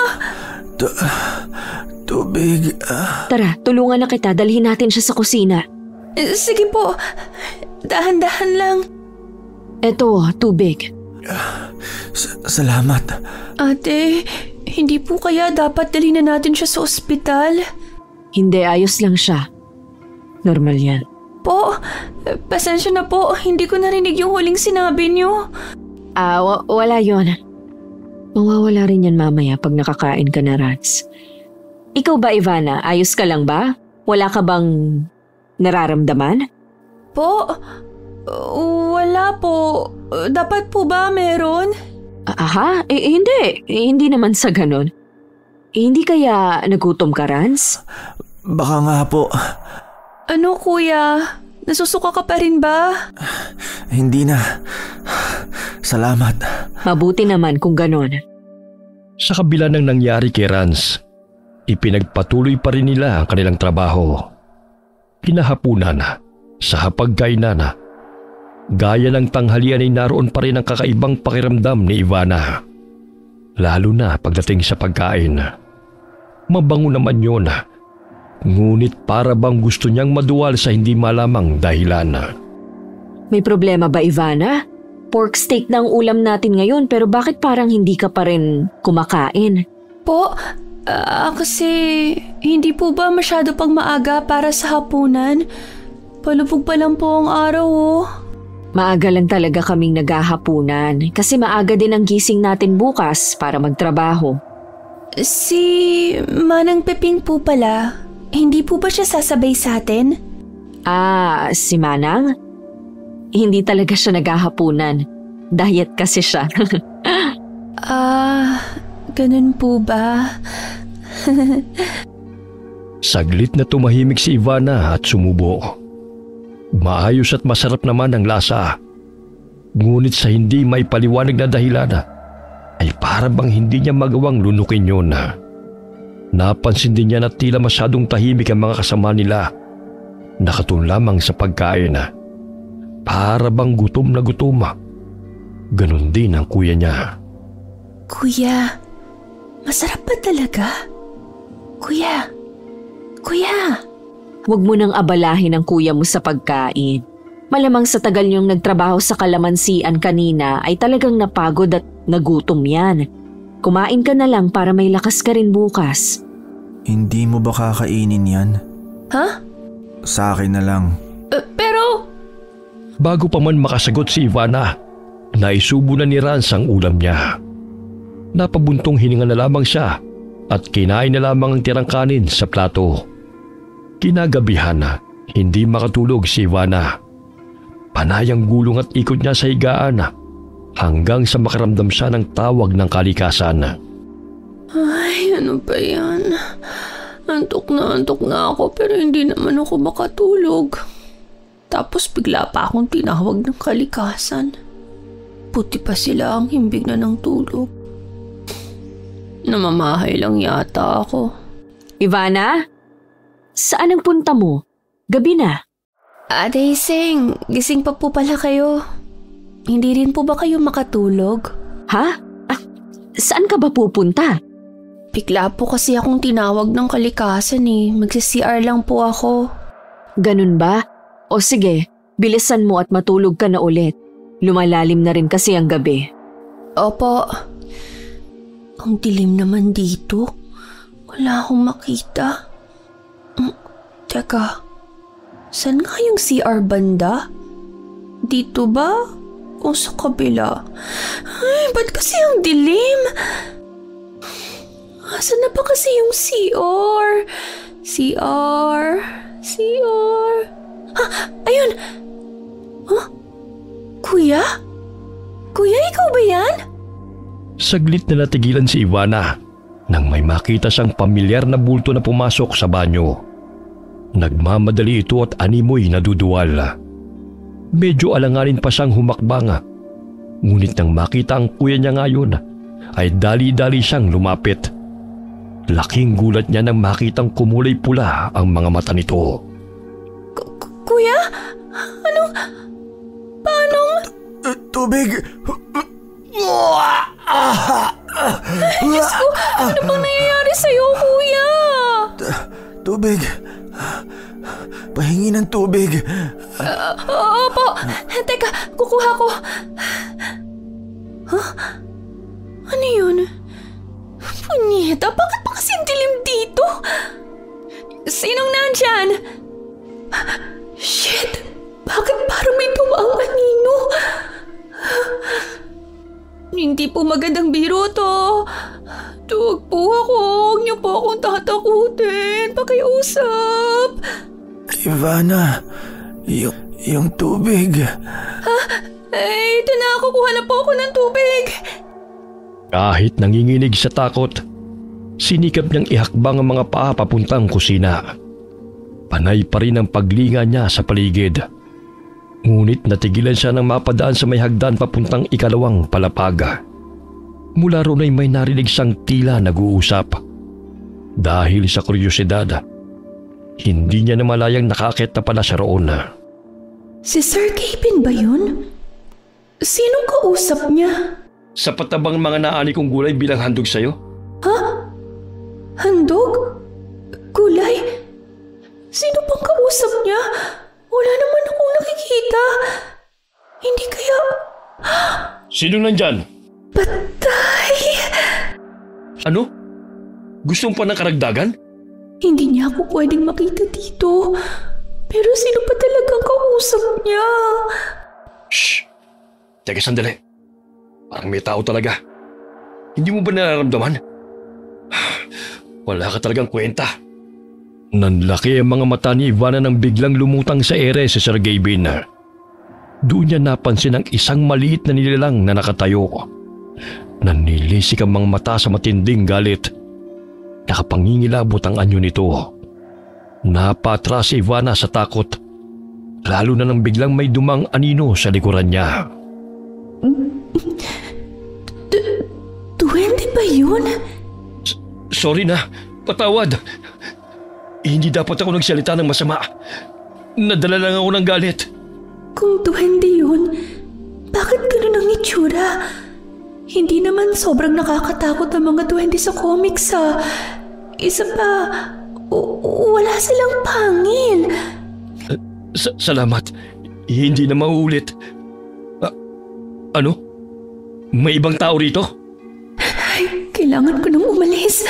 Tubig. Tara, tulungan na kita. Dalhin natin siya sa kusina. Sige po. Dahan-dahan lang. Eto, tubig. Salamat. Ate, hindi po kaya dapat dalhin na natin siya sa ospital? Hindi, ayos lang siya. Normal yan. Po, pasensya na po. Hindi ko narinig yung huling sinabi niyo. Wala yon. Mawawala rin yan mamaya pag nakakain ka na, Rats. Ikaw ba, Ivana? Ayos ka lang ba? Wala ka bang nararamdaman? Po, wala po. Dapat po ba meron? Aha? Hindi. Hindi naman sa ganun. Hindi kaya nagutom ka, Rans? Baka nga po. Ano, kuya? Nasusuka ka pa rin ba? Hindi na. Salamat. Mabuti naman kung ganon. Sa kabila ng nangyari kay Rans, ipinagpatuloy pa rin nila ang kanilang trabaho. Kinahapunan, sa hapagkainan, gaya ng tanghalian ay naroon pa rin ang kakaibang pakiramdam ni Ivana. Lalo na pagdating sa pagkain. Mabango naman yun, ngunit para bang gusto niyang maduwal sa hindi malamang dahilan. May problema ba, Ivana? Pork steak na ang ulam natin ngayon pero bakit parang hindi ka pa rin kumakain? Po, kasi hindi po ba masyado pang maaga para sa hapunan? Palubog pa lang po ang araw, oh. Maaga lang talaga kaming naghahapunan kasi maaga din ang gising natin bukas para magtrabaho. Si Manang Peping po pala, hindi po ba siya sasabay sa atin? Si Manang? Hindi talaga siya naghahapunan. Diet kasi siya. Ganun po ba? Saglit na tumahimik si Ivana at sumubo. Maayos at masarap naman ang lasa. Ngunit sa hindi may paliwanag na dahilan, ay para bang hindi niya magawang lunukin yun. Napansin din niya na tila masyadong tahimik ang mga kasama nila. Nakatun lamang sa pagkain. Para bang gutom na gutom. Ganon din ang kuya niya. Kuya, masarap ba talaga? Kuya! Huwag mo nang abalahin ang kuya mo sa pagkain. Malamang sa tagal niyong nagtrabaho sa kalamansian kanina ay talagang napagod at nagutom yan. Kumain ka na lang para may lakas ka rin bukas. Hindi mo ba kakainin yan? Ha? Sa akin na lang. Pero... Bago pa man makasagot si Ivana, naisubo na ni Rans ang ulam niya. Napabuntong hininga na lamang siya at kinain na lamang ang tirang kanin sa plato. Kinagabihan, hindi makatulog si Ivana. Panay ang gulong at ikot niya sa higaan hanggang sa makaramdam siya ng tawag ng kalikasan. Ay, ano ba yan? Antok na ako pero hindi naman ako makatulog. Tapos bigla pa akong tinawag ng kalikasan. Puti pa sila ang himbing na ng tulog. Namamahay lang yata ako. Ivana? Saan ang punta mo? Gabi na. Ate Iseng, gising pa po pala kayo. Hindi rin po ba kayo makatulog? Ha? Saan ka ba pupunta? Bigla po kasi akong tinawag ng kalikasan eh. Magsi-CR lang po ako. Ganun ba? O sige, bilisan mo at matulog ka na ulit. Lumalalim na rin kasi ang gabi. Opo. Ang dilim naman dito. Wala akong makita. Teka, saan nga yung CR banda? Dito ba? O sa kabila? Ay, ba't kasi ang dilim? Asan na ba kasi yung CR? CR... Ha! Ayun! Huh? Kuya? Kuya, ikaw ba yan? Saglit na natigilan si Ivana nang may makita siyang pamilyar na bulto na pumasok sa banyo. Nagmamadali ito at animoy naduduwal. Medyo alanganin pa siyang humakbang. Ngunit nang makita ang kuya niya ngayon, ay dali-dali siyang lumapit. Laking gulat niya nang makitang kumulay pula ang mga mata nito. Kuya? Paano? Tubig! Diyos ko, ano bang nangyayari sa'yo, kuya? Tubig! Pahingi ng tubig! Opo, teka, kukuha ko. Huh? Ano yun? Punyeta, bakit pa kasing dilim dito? Sinong nandyan? Shit! Bakit parang may tumaang anino? Hindi po magandang biro to. Tuwag po ako. Huwag niyo po akong tatakutin. Pakiusap. Ivana, yung tubig. Ito na. Kukuha na po ako ng tubig. Kahit nanginginig sa takot, sinikap niyang ihakbang ang mga paa papuntang kusina. Panay pa rin ang paglinga niya sa paligid. Ngunit natigilan siya nang mapadaan sa may hagdan papuntang ikalawang palapag. Mula roon ay may narinig siyang tila nag-uusap. Dahil sa kuryosidad, hindi niya namalayang nakakit na pala siya roon. Si Sir Kevin ba yun? Sinong kausap niya? Sapat na bang mga naani kong gulay bilang handog sa'yo? Ha? Handog? Gulay? Sino bang kausap niya? Wala naman akong nakikita. Hindi kaya... Sino nandyan? Patay! Ano? Gusto mo pa ng karagdagan? Hindi niya ako pwedeng makita dito. Pero sino pa talagang kausap niya? Shh! Teka sandali. Parang may tao talaga. Hindi mo ba nararamdaman? Wala ka talagang kwenta. Nanlaki ang mga mata ni Ivana nang biglang lumutang sa ere si Sir Gavin. Doon niya napansin ang isang maliit na nilalang na nakatayo. Nanilisik ang mga mata sa matinding galit. Nakapangingilabot ang anyo nito. Napatras si Ivana sa takot. Lalo na nang biglang may dumang anino sa likuran niya. Duwende ba yun? Sorry na, patawad. Hindi dapat ako nagsalita ng masama. Nadala lang ako ng galit. Kung duwende yun, bakit ganun ang itsura? Hindi naman sobrang nakakatakot ang mga duwende sa comics ha. Isa pa, wala silang pangil. Salamat. Hindi na mauulit. Ano? May ibang tao rito? Ay, kailangan ko nang umalis.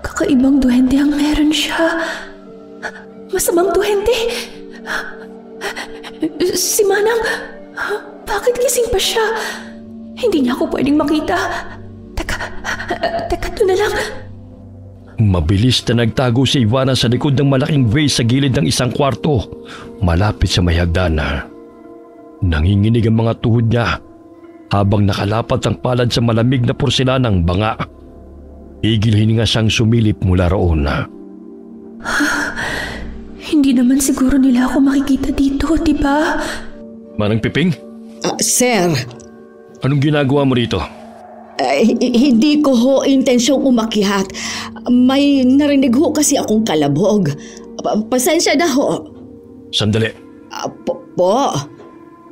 Kakaibang duwende ang meron siya. Masamang duwende. Si Manang, bakit gising pa siya? Hindi niya ako pwedeng makita. Teka, ito na lang. Mabilis na nagtago si Ivana sa likod ng malaking vase sa gilid ng isang kwarto, malapit sa may hagdan. Nanginginig ang mga tuhod niya habang nakalapat ang palad sa malamig na porselanang banga. Igil hininga siyang sumilip mula roon. Hindi naman siguro nila ako makikita dito, di ba? Manang Piping? Sir, Anong ginagawa mo rito? hindi ko ho intensyong umakyat. May narinig ho kasi akong kalabog. Pasensya na ho. Sandali. Po.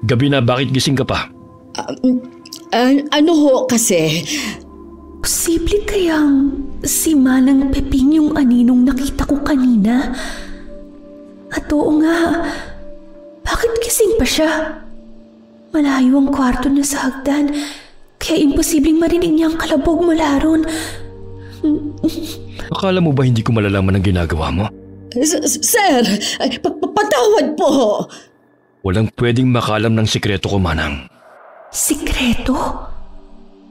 Gabi na, bakit gising ka pa? Ano ho kasi? Posible kayang si Manang Peping yung aninong nakita ko kanina? At oo nga, bakit gising pa siya? Malayo ang kwarto niya sa hagdan, kaya imposibleng marinig niya ang kalabog mula ron. Akala mo ba hindi ko malalaman ang ginagawa mo? Sir, patawad po. Walang pwedeng makalam ng sikreto ko, Manang. Sikreto?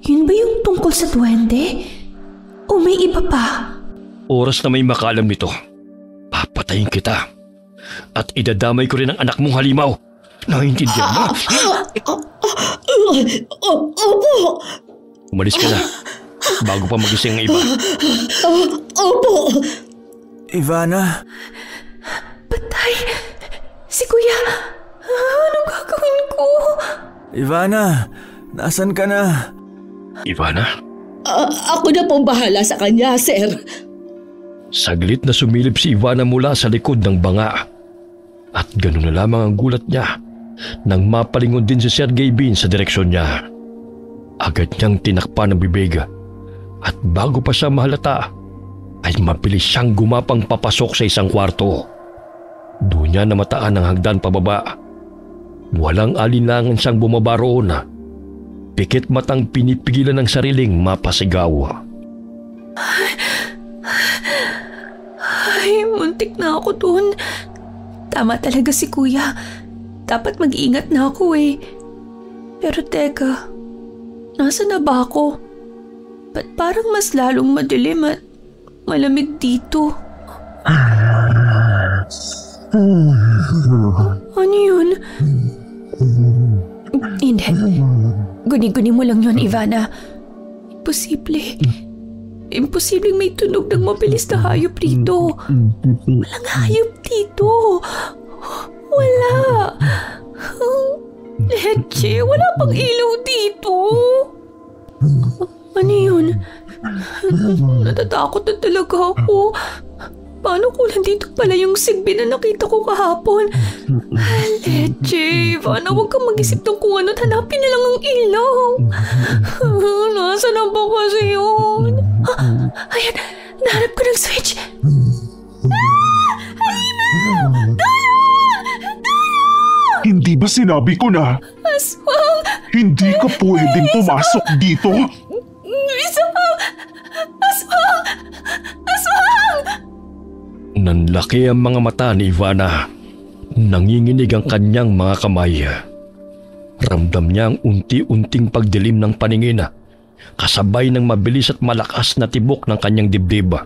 Yun ba yung tungkol sa duwende? O may iba pa? Oras na may makalam nito, papatayin kita. At idadamay ko rin ang anak mong halimaw. Naiintindihan mo? Opo! Umalis ka na bago pa magising ang iba. Opo! Ivana? Patay! Si Kuya! Anong gagawin ko? Ivana, nasan ka na? Ivana? Ako na pong bahala sa kanya, sir. Saglit na sumilip si Ivana mula sa likod ng banga. At gano'n na lamang ang gulat niya nang mapalingon din si Sergey Bin sa direksyon niya. Agad niyang tinakpan ang bibig at bago pa siya mahalata ay mabilis siyang gumapang papasok sa isang kwarto. Doon niya namataan ang hagdan pababa. Walang alinlangan siyang bumaba roon. Pikit matang pinipigilan ng sariling mapasigaw. Ay, muntik na ako doon. Tama talaga si Kuya. Dapat mag-iingat na ako eh. Pero teka, nasa na ba ako? Ba't parang mas lalong madilim at malamig dito? Ano yun? Hindi. Guni-guni mo lang yun, Ivana. Imposible. Imposibleng may tunog ng mabilis na hayop rito. Walang hayop dito. Wala. Leche, wala pang ilaw dito. Ano yun? Natatakot na talaga ako. Paano kung nandito pala yung sigbi na nakita ko kahapon? Leche, paano huwag kang mag-isip ng kung ano at hanapin na lang ang ilaw. Nasa na ba kasi yun? Ayan, nahanap ko ng switch. Halima! Hindi ba sinabi ko na? Aswang! Hindi ka pwedeng pumasok dito. Aswang! Aswang! Aswang! Nanlaki ang mga mata ni Ivana. Nanginginig ang kanyang mga kamay. Ramdam niya ang unti-unting pagdilim ng paningin, kasabay ng mabilis at malakas na tibok ng kanyang dibdib.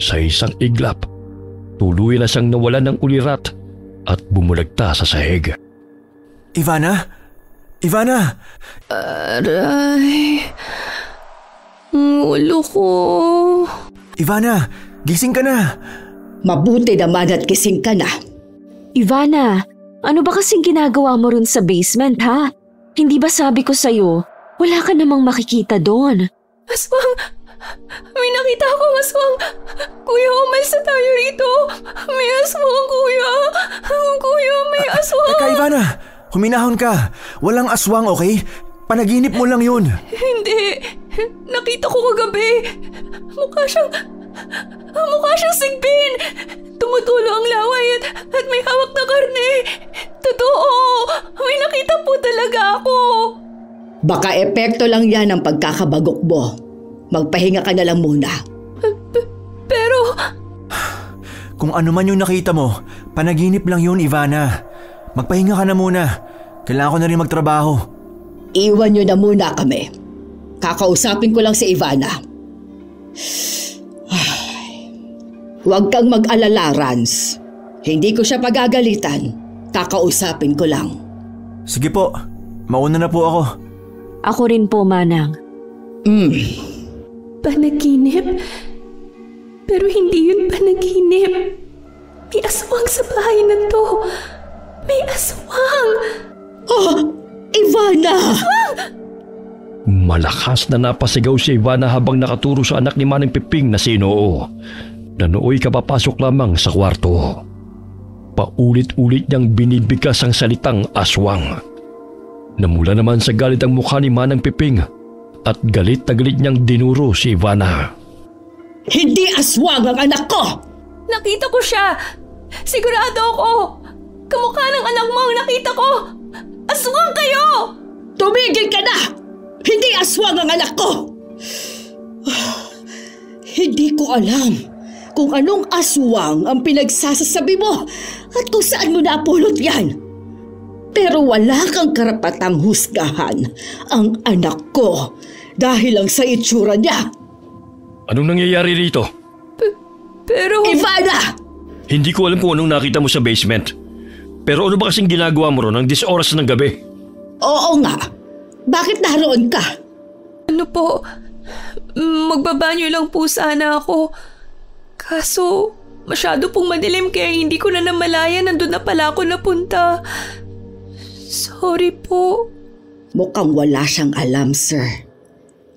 Sa isang iglap, tuloy na siyang nawala ng ulirat at bumulagta sa sahig. Ivana? Ivana! Aray, ulo ko. Ivana, gising ka na! Mabuti naman at gising ka na. Ivana, ano ba kasing ginagawa mo rin sa basement, ha? Hindi ba sabi ko sa'yo, wala ka namang makikita doon? Aswang! May nakita ako, aswang! Kuya, umalis na tayo rito! May aswang, kuya! Kuya, may aswang! Teka, Ivana! Huminahon ka! Walang aswang, okay? Panaginip mo lang yun! Hindi! Nakita ko kagabi! Mukha siyang sigbin! Tumutulo ang laway at may hawak na karne! Totoo! May nakita po talaga ako! Baka epekto lang yan ang pagkakabagok mo. Magpahinga ka na lang muna. Pero... Kung ano man yung nakita mo, panaginip lang yun, Ivana. Magpahinga ka na muna. Kailangan ko na rin magtrabaho. Iwan nyo na muna kami. Kakausapin ko lang si Ivana. Huwag kang mag-alala, Rans. Hindi ko siya pagagalitan. Kakausapin ko lang. Sige po, mauna na po ako. Ako rin po, Manang. Panaginip? Pero hindi yun panaginip. May aswang sa bahay na to. May aswang! Oh, Ivana! Malakas na napasigaw si Ivana habang nakaturo sa anak ni Manang Piping na si Inoo. Na nooy kapapasok lamang sa kwarto. Paulit-ulit niyang binibigkas ang salitang aswang. Namula naman sa galit ang mukha ni Manang Piping at galit na galit niyang dinuro si Ivana. Hindi aswang ang anak ko! Nakita ko siya! Sigurado ako! Kamukha ng anak mo ang nakita ko! Aswang kayo! Tumigil ka na! Hindi aswang ang anak ko! Hindi ko alam kung anong aswang ang pinagsasasabi mo at kung saan mo napulot yan. Pero wala kang karapatang husgahan ang anak ko dahil lang sa itsura niya. Anong nangyayari rito? Pero... Ivana! Hindi ko alam kung anong nakita mo sa basement. Pero ano ba kasing ginagawa mo ron ng 10 oras ng gabi? Oo nga. Bakit naroon ka? Ano po, magbabanyo lang po sana ako. Kaso, masyado pong madilim kaya hindi ko na namalayan nandun na pala ako napunta. Sorry po. Mukhang wala siyang alam, sir.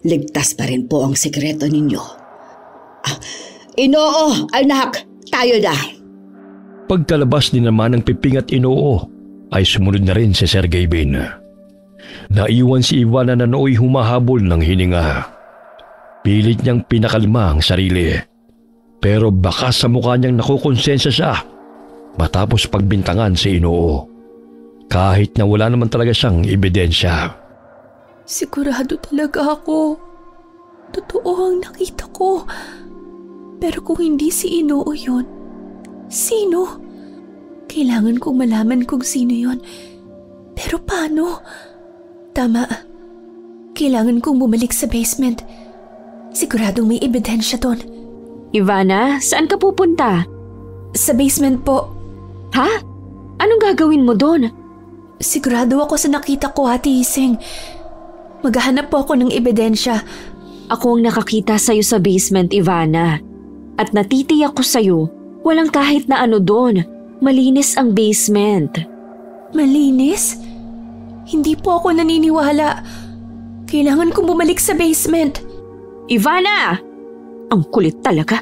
Ligtas pa rin po ang sikreto ninyo. Inoo, anak, tayo na. Pagkalabas din naman ng Piping at Inoo ay sumunod na rin si Sir Gavin. Naiwan si Ivana na nooy humahabol ng hininga. Pilit niyang pinakalma ang sarili. Pero baka sa mukha niyang nakukonsensya siya matapos pagbintangan si Inoo. Kahit na wala naman talaga siyang ebidensya. Sigurado talaga ako. Totoo ang nakita ko. Pero kung hindi si Inoo yun, sino? Kailangan kong malaman kung sino yun. Pero paano? Tama. Kailangan kong bumalik sa basement. Siguradong may ebidensya doon. Ivana, saan ka pupunta? Sa basement po. Ha? Anong gagawin mo doon? Sigurado ako sa nakita ko, Ate Ising. Maghahanap po ako ng ebidensya. Ako ang nakakita sa'yo sa basement, Ivana. At natitiyak ko sa'yo, walang kahit na ano doon. Malinis ang basement. Malinis? Hindi po ako naniniwala. Kailangan kong bumalik sa basement. Ivana! Ang kulit talaga.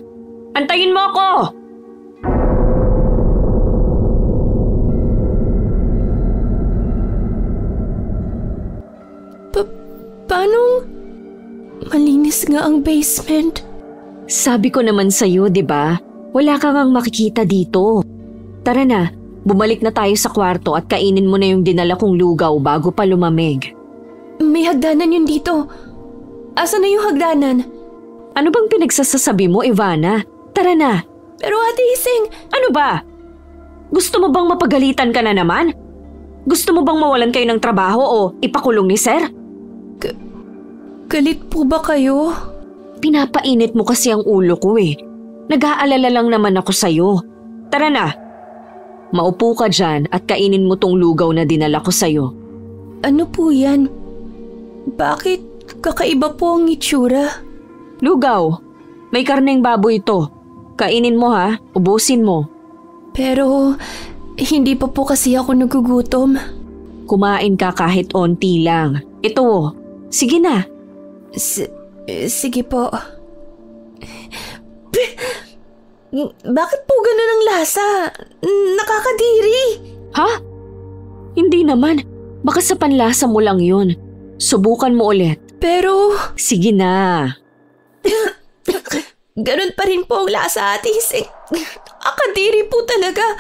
Antayin mo ako! Paano? Malinis nga ang basement. Sabi ko naman sa'yo, di ba? Wala ka ngang makikita dito. Tara na, bumalik na tayo sa kwarto at kainin mo na yung dinala kong lugaw bago pa lumamig. May hagdanan yun dito. Asa na yung hagdanan? Ano bang pinagsasasabi mo, Ivana? Tara na. Pero Ate Ising… Ano ba? Gusto mo bang mapagalitan ka na naman? Gusto mo bang mawalan kayo ng trabaho o ipakulong ni Sir? Galit po ba kayo? Pinapainit mo kasi ang ulo ko eh. Nag-aalala lang naman ako sa'yo. Tara na. Maupo ka dyan at kainin mo tong lugaw na dinala ko sa'yo. Ano po yan? Bakit kakaiba po ang itsura? Lugaw. May karneng baboy ito. Kainin mo ha. Ubusin mo. Pero hindi pa po kasi ako nagugutom. Kumain ka kahit onti lang. Ito. Sige na. Sige po. Bakit po ganun ang lasa? Nakakadiri. Ha? Hindi naman. Baka sa panlasa mo lang yun. Subukan mo ulit. Pero… Sige na. Ganun pa rin po ang lasa, Ate Ising. Akadiri po talaga.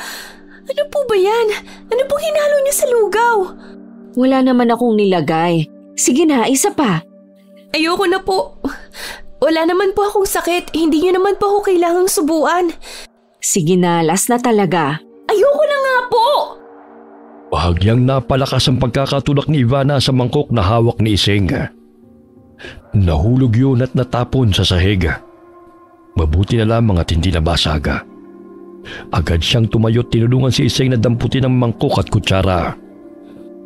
Ano po ba yan? Ano pong hinalo niyo sa lugaw? Wala naman akong nilagay. Sige na, isa pa. Ayoko na po. Wala naman po akong sakit. Hindi niyo naman po ako kailangang subuan. Sige na, last na talaga. Ayoko na nga po! Bahagyang napalakas ang pagkakatulak ni Ivana sa mangkok na hawak ni Ising. Nahulog yun at natapon sa sahig. Mabuti na lamang at hindi nabasag. Agad siyang tumayo at tinulungan si Ising na damputin ang mangkok at kutsara.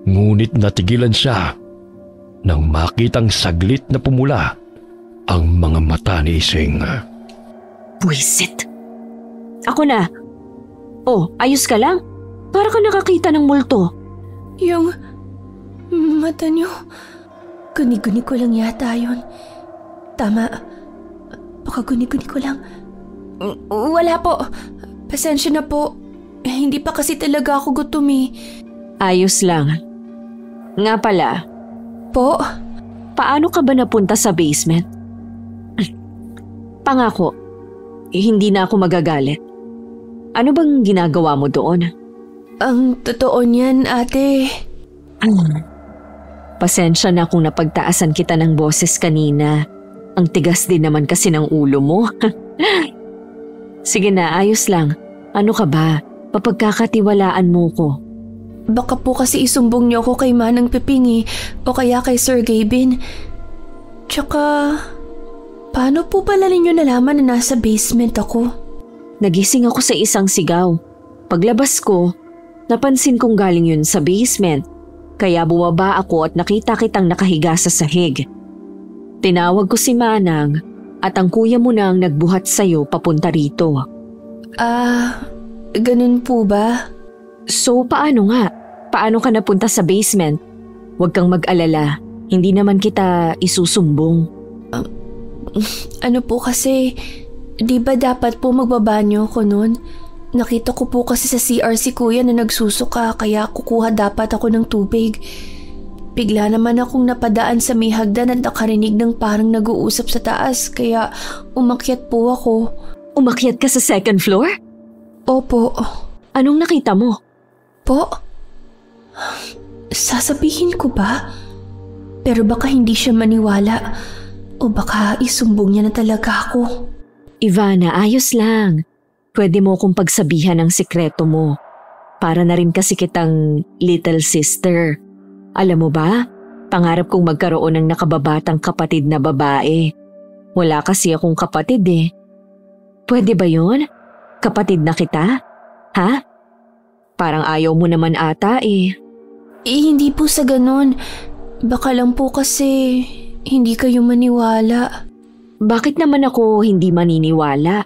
Ngunit natigilan siya nang makitang saglit na pumula ang mga mata ni Ising. Buisit. Ako na. Oh, ayos ka lang? Para ka nakakita ng multo. Yung mata niyo, guni-guni ko lang yata yun. Tama. Baka guni-guni ko lang. Wala po. Pasensya na po. Hindi pa kasi talaga ako gutom eh. Ayos lang. Nga pala. Po? Paano ka ba napunta sa basement? Pangako, hindi na ako magagalit. Ano bang ginagawa mo doon? Ang totoo niyan, ate. Pasensya na kung napagtaasan kita ng boses kanina. Ang tigas din naman kasi ng ulo mo. Sige na, ayos lang. Ano ka ba? Papagkakatiwalaan mo ko. Baka po kasi isumbong niyo ako kay Manang Piping o kaya kay Sir Gavin. Tsaka, paano po pala ninyo nalaman na nasa basement ako? Nagising ako sa isang sigaw. Paglabas ko, Napansin kong galing yun sa basement, kaya bumaba ako at nakita kitang nakahiga sa sahig. Tinawag ko si Manang at ang kuya mo na ang nagbuhat sa'yo papunta rito. Ganun po ba? So paano nga? Paano ka napunta sa basement? Huwag kang mag-alala, hindi naman kita isusumbong. Ano po kasi, di ba dapat po magbabanyo ko nun? Nakita ko po kasi sa CR si kuya na nagsusuka kaya kukuha dapat ako ng tubig. Bigla naman akong napadaan sa may hagdan at nakarinig ng parang nag-uusap sa taas kaya umakyat po ako. Umakyat ka sa second floor? Opo. Anong nakita mo? Po? Sasabihin ko ba? Pero baka hindi siya maniwala o baka isumbong niya na talaga ako. Ivana, ayos lang. Pwede mo akong pagsabihan ang sikreto mo. Para na rin kasi kitang little sister. Alam mo ba, pangarap kong magkaroon ng nakababatang kapatid na babae. Wala kasi akong kapatid eh. Pwede ba yun? Kapatid na kita? Ha? Parang ayaw mo naman ata eh. Hindi po sa ganun. Baka lang po kasi hindi kayo maniwala. Bakit naman ako hindi maniniwala?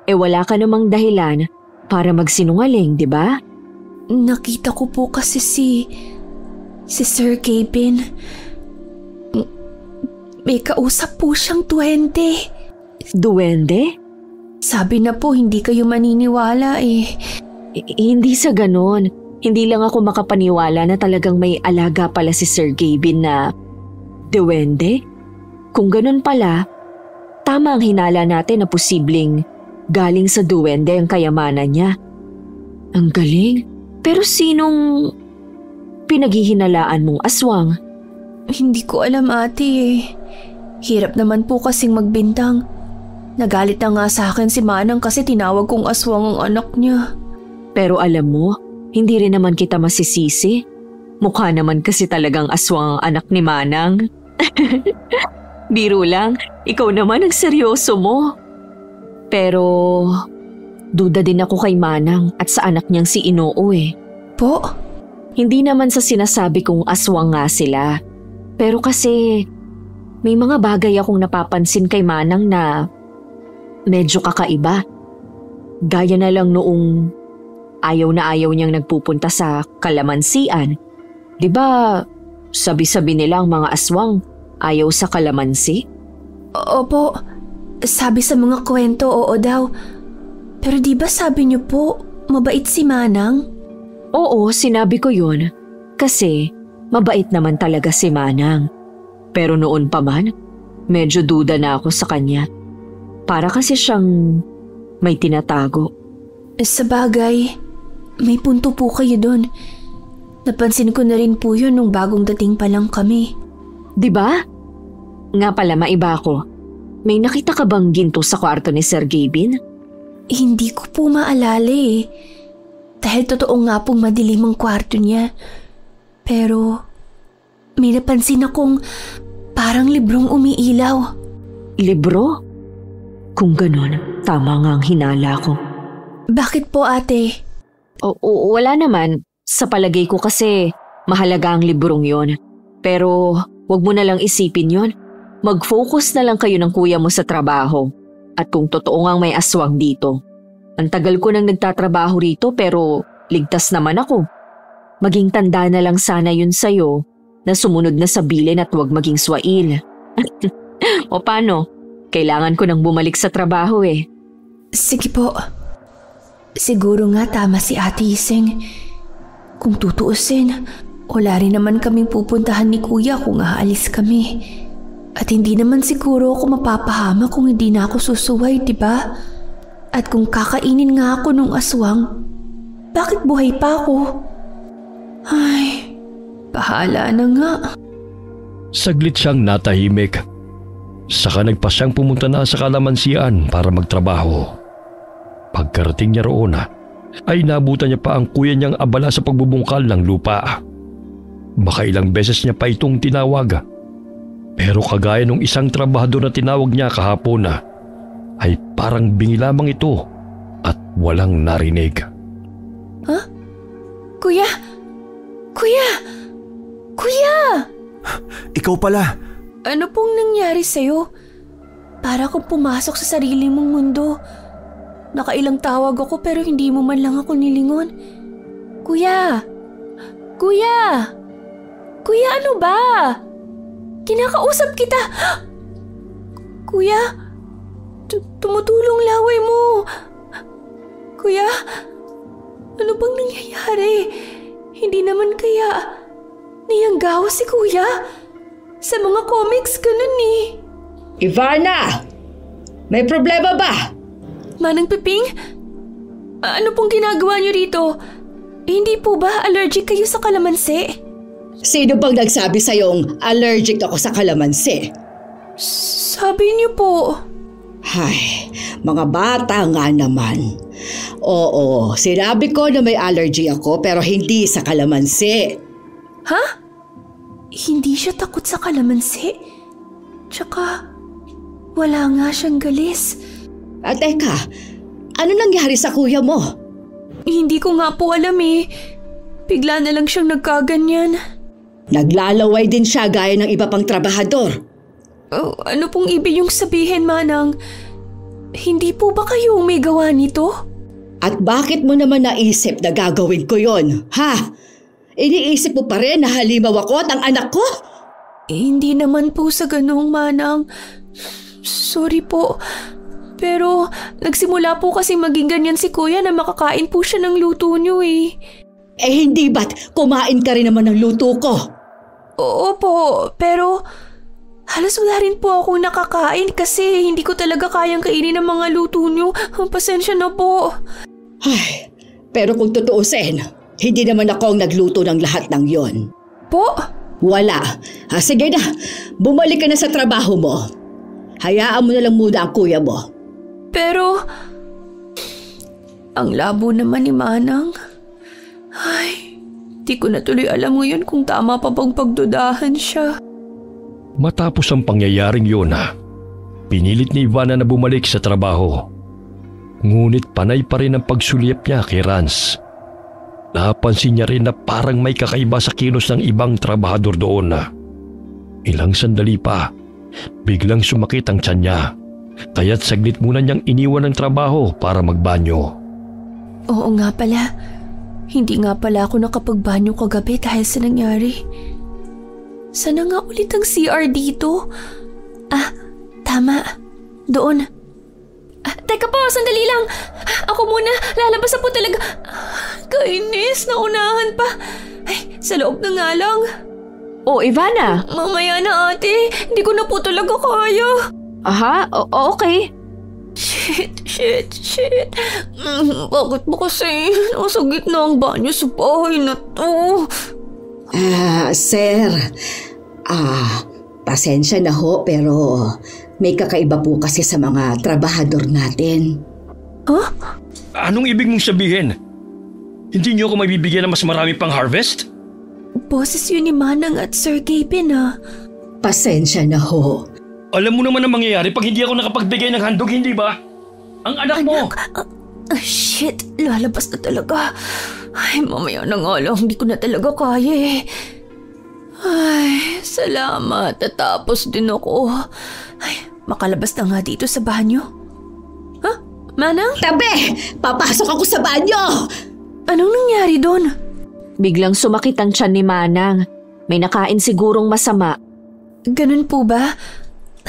Wala ka namang dahilan para magsinungaling, di ba? Nakita ko po kasi si Sir Kevin. May kausap po siyang duwende. Duwende? Sabi na po hindi kayo maniniwala eh. Hindi sa ganon. Hindi lang ako makapaniwala na talagang may alaga pala si Sir Kevin na duwende. Kung ganon pala, tama ang hinala natin na posibleng galing sa duwende ang kayamanan niya. Ang galing. Pero sinong pinaghihinalaan mong aswang? Hindi ko alam ate eh. Hirap naman po kasing magbintang. Nagalit na nga sa akin si Manang kasi tinawag kong aswang ang anak niya. Pero alam mo, hindi rin naman kita masisisi. Mukha naman kasi talagang aswang ang anak ni Manang. Biro lang, ikaw naman ang seryoso mo. Pero duda din ako kay Manang at sa anak niyang si Inoo eh. Po? Hindi naman sa sinasabi kong aswang nga sila. Pero kasi may mga bagay akong napapansin kay Manang na medyo kakaiba. Gaya na lang noong ayaw na ayaw niyang nagpupunta sa kalamansian. 'Di ba sabi-sabi nila ang mga aswang ayaw sa kalamansi? Opo. Sabi sa mga kwento, oo daw. Pero di ba sabi niyo po, mabait si Manang? Oo, sinabi ko yun. Kasi mabait naman talaga si Manang. Pero noon pa man, medyo duda na ako sa kanya. Para kasi siyang may tinatago. Sa bagay, may punto po kayo doon. Napansin ko na rin po yun nung bagong dating pa lang kami. Di ba? Nga pala, maiba ako. May nakita ka bang ginto sa kwarto ni Sir Kevin? Hindi ko po maalala eh. Dahil totoo nga pong madilim ang kwarto niya. Pero may napansin akong parang librong umiilaw. Libro? Kung ganon, tama nga ang hinala ko. Bakit po ate? Wala naman. Sa palagay ko kasi mahalaga ang librong yon. Pero wag mo na lang isipin yon. Mag-focus na lang kayo ng kuya mo sa trabaho. At kung totoo ngang may aswang dito. Ang tagal ko nang nagtatrabaho rito pero ligtas naman ako. Maging tanda na lang sana yun sa'yo na sumunod na sa bilin at huwag maging swail. O paano? Kailangan ko nang bumalik sa trabaho eh. Sige po. Siguro nga tama si Ate Iseng. Kung tutuusin, wala rin naman kaming pupuntahan ni kuya kung aalis kami. At hindi naman siguro ako mapapahama kung hindi na ako susuway, di ba? At kung kakainin nga ako nung aswang, bakit buhay pa ako? Ay, bahala na nga. Saglit siyang natahimik. Saka nagpa siyang pumunta na sa kalamansian para magtrabaho. Pagkarating niya roon ay nabutan niya pa ang kuya niyang abala sa pagbubungkal ng lupa. Baka ilang beses niya pa itong tinawag. Pero kagaya nung isang trabahador na tinawag niya kahapon ay parang bingi lamang ito at walang narinig. Huh? Kuya! Kuya! Kuya! Ikaw pala. Ano pong nangyari sa'yo? Para akong pumasok sa sarili mong mundo. Nakailang tawag ako pero hindi mo man lang ako nilingon. Kuya! Kuya! Kuya, ano ba? Kinakausap kita! Kuya! Tumutulong laway mo! Kuya! Ano bang nangyayari? Hindi naman kaya niyanggawa si Kuya? Sa mga comics ganun eh. Ivana! May problema ba? Manang Piping? Ano pong ginagawa niyo rito? Hindi po ba allergic kayo sa kalamansi? Sino bang nagsabi sa'yong allergic ako sa kalamansi? Sabi niyo po. Ay, mga bata nga naman. Oo, sinabi ko na may allergy ako pero hindi sa kalamansi. Ha? Hindi siya takot sa kalamansi? Tsaka, wala nga siyang galis. At teka, ano nangyari sa kuya mo? Hindi ko nga po alam eh. Bigla na lang siyang nagkaganyan. Naglalaway din siya gaya ng iba pang trabahador. Ano pong ibig yung sabihin, Manang? Hindi po ba kayo may gawa nito? At bakit mo naman naisip na gagawin ko yon, ha? Iniisip mo pa rin na halimaw ako at ang anak ko? Hindi naman po sa ganung, Manang. Sorry po. Pero nagsimula po kasi maging ganyan si Kuya na makakain po siya ng luto niyo eh. Eh hindi ba't kumain ka rin naman ng luto ko? Oo po, pero halos wala rin po ako nakakain kasi hindi ko talaga kayang kainin ang mga luto niyo. Pasensya na po. Ay, pero kung tutuusin, hindi naman ako ang nagluto ng lahat ng yon. Po? Wala. Sige na, bumalik ka na sa trabaho mo. Hayaan mo na lang muna ang kuya mo. Pero, ang labo naman ni Manang. Ay, di ko na tuloy alam ngayon kung tama pa bang pagdudahan siya. Matapos ang pangyayaring yun, pinilit ni Ivana na bumalik sa trabaho. Ngunit panay pa rin ang pagsulyap niya kay Rans. Napansin niya rin na parang may kakaiba sa kilos ng ibang trabahador doon. Ilang sandali pa, biglang sumakit ang tiyan niya. Kaya't saglit muna niyang iniwan ng trabaho para magbanyo. Oo nga pala. Hindi nga pala ako nakapagbanyo kagabi dahil sa nangyari. Sana nga ulit ang CR dito. Tama. Doon. Teka po, sandali lang. Ako muna, lalabas na po talaga. Kainis, naunahan pa. Ay, sa loob na nga lang. Oh, Ivana. Mamaya na ate, hindi ko na po talaga kaya. Aha, okay. Shit. Bakit ba kasi nasa gitna ang banyo sa bahay na to? Sir, pasensya na ho pero may kakaiba po kasi sa mga trabahador natin. Huh? Anong ibig mong sabihin? Hindi niyo ako mabibigyan ng mas marami pang harvest? Boses yun ni Manang at Sir Gavin Pasensya na ho. Alam mo naman ang mangyayari pag hindi ako nakapagbigay ng handog, hindi ba? Ang anak mo! Shit, lalabas na talaga. Ay, mamaya na nga lang, hindi ko na talaga kaya eh. Ay, salamat. Tatapos din ako. Ay, makalabas na nga dito sa banyo. Ha? Manang? Tabi! Papasok ako sa banyo! Anong nangyari doon? Biglang sumakit ang tiyan ni Manang. May nakain sigurong masama. Ganun po ba?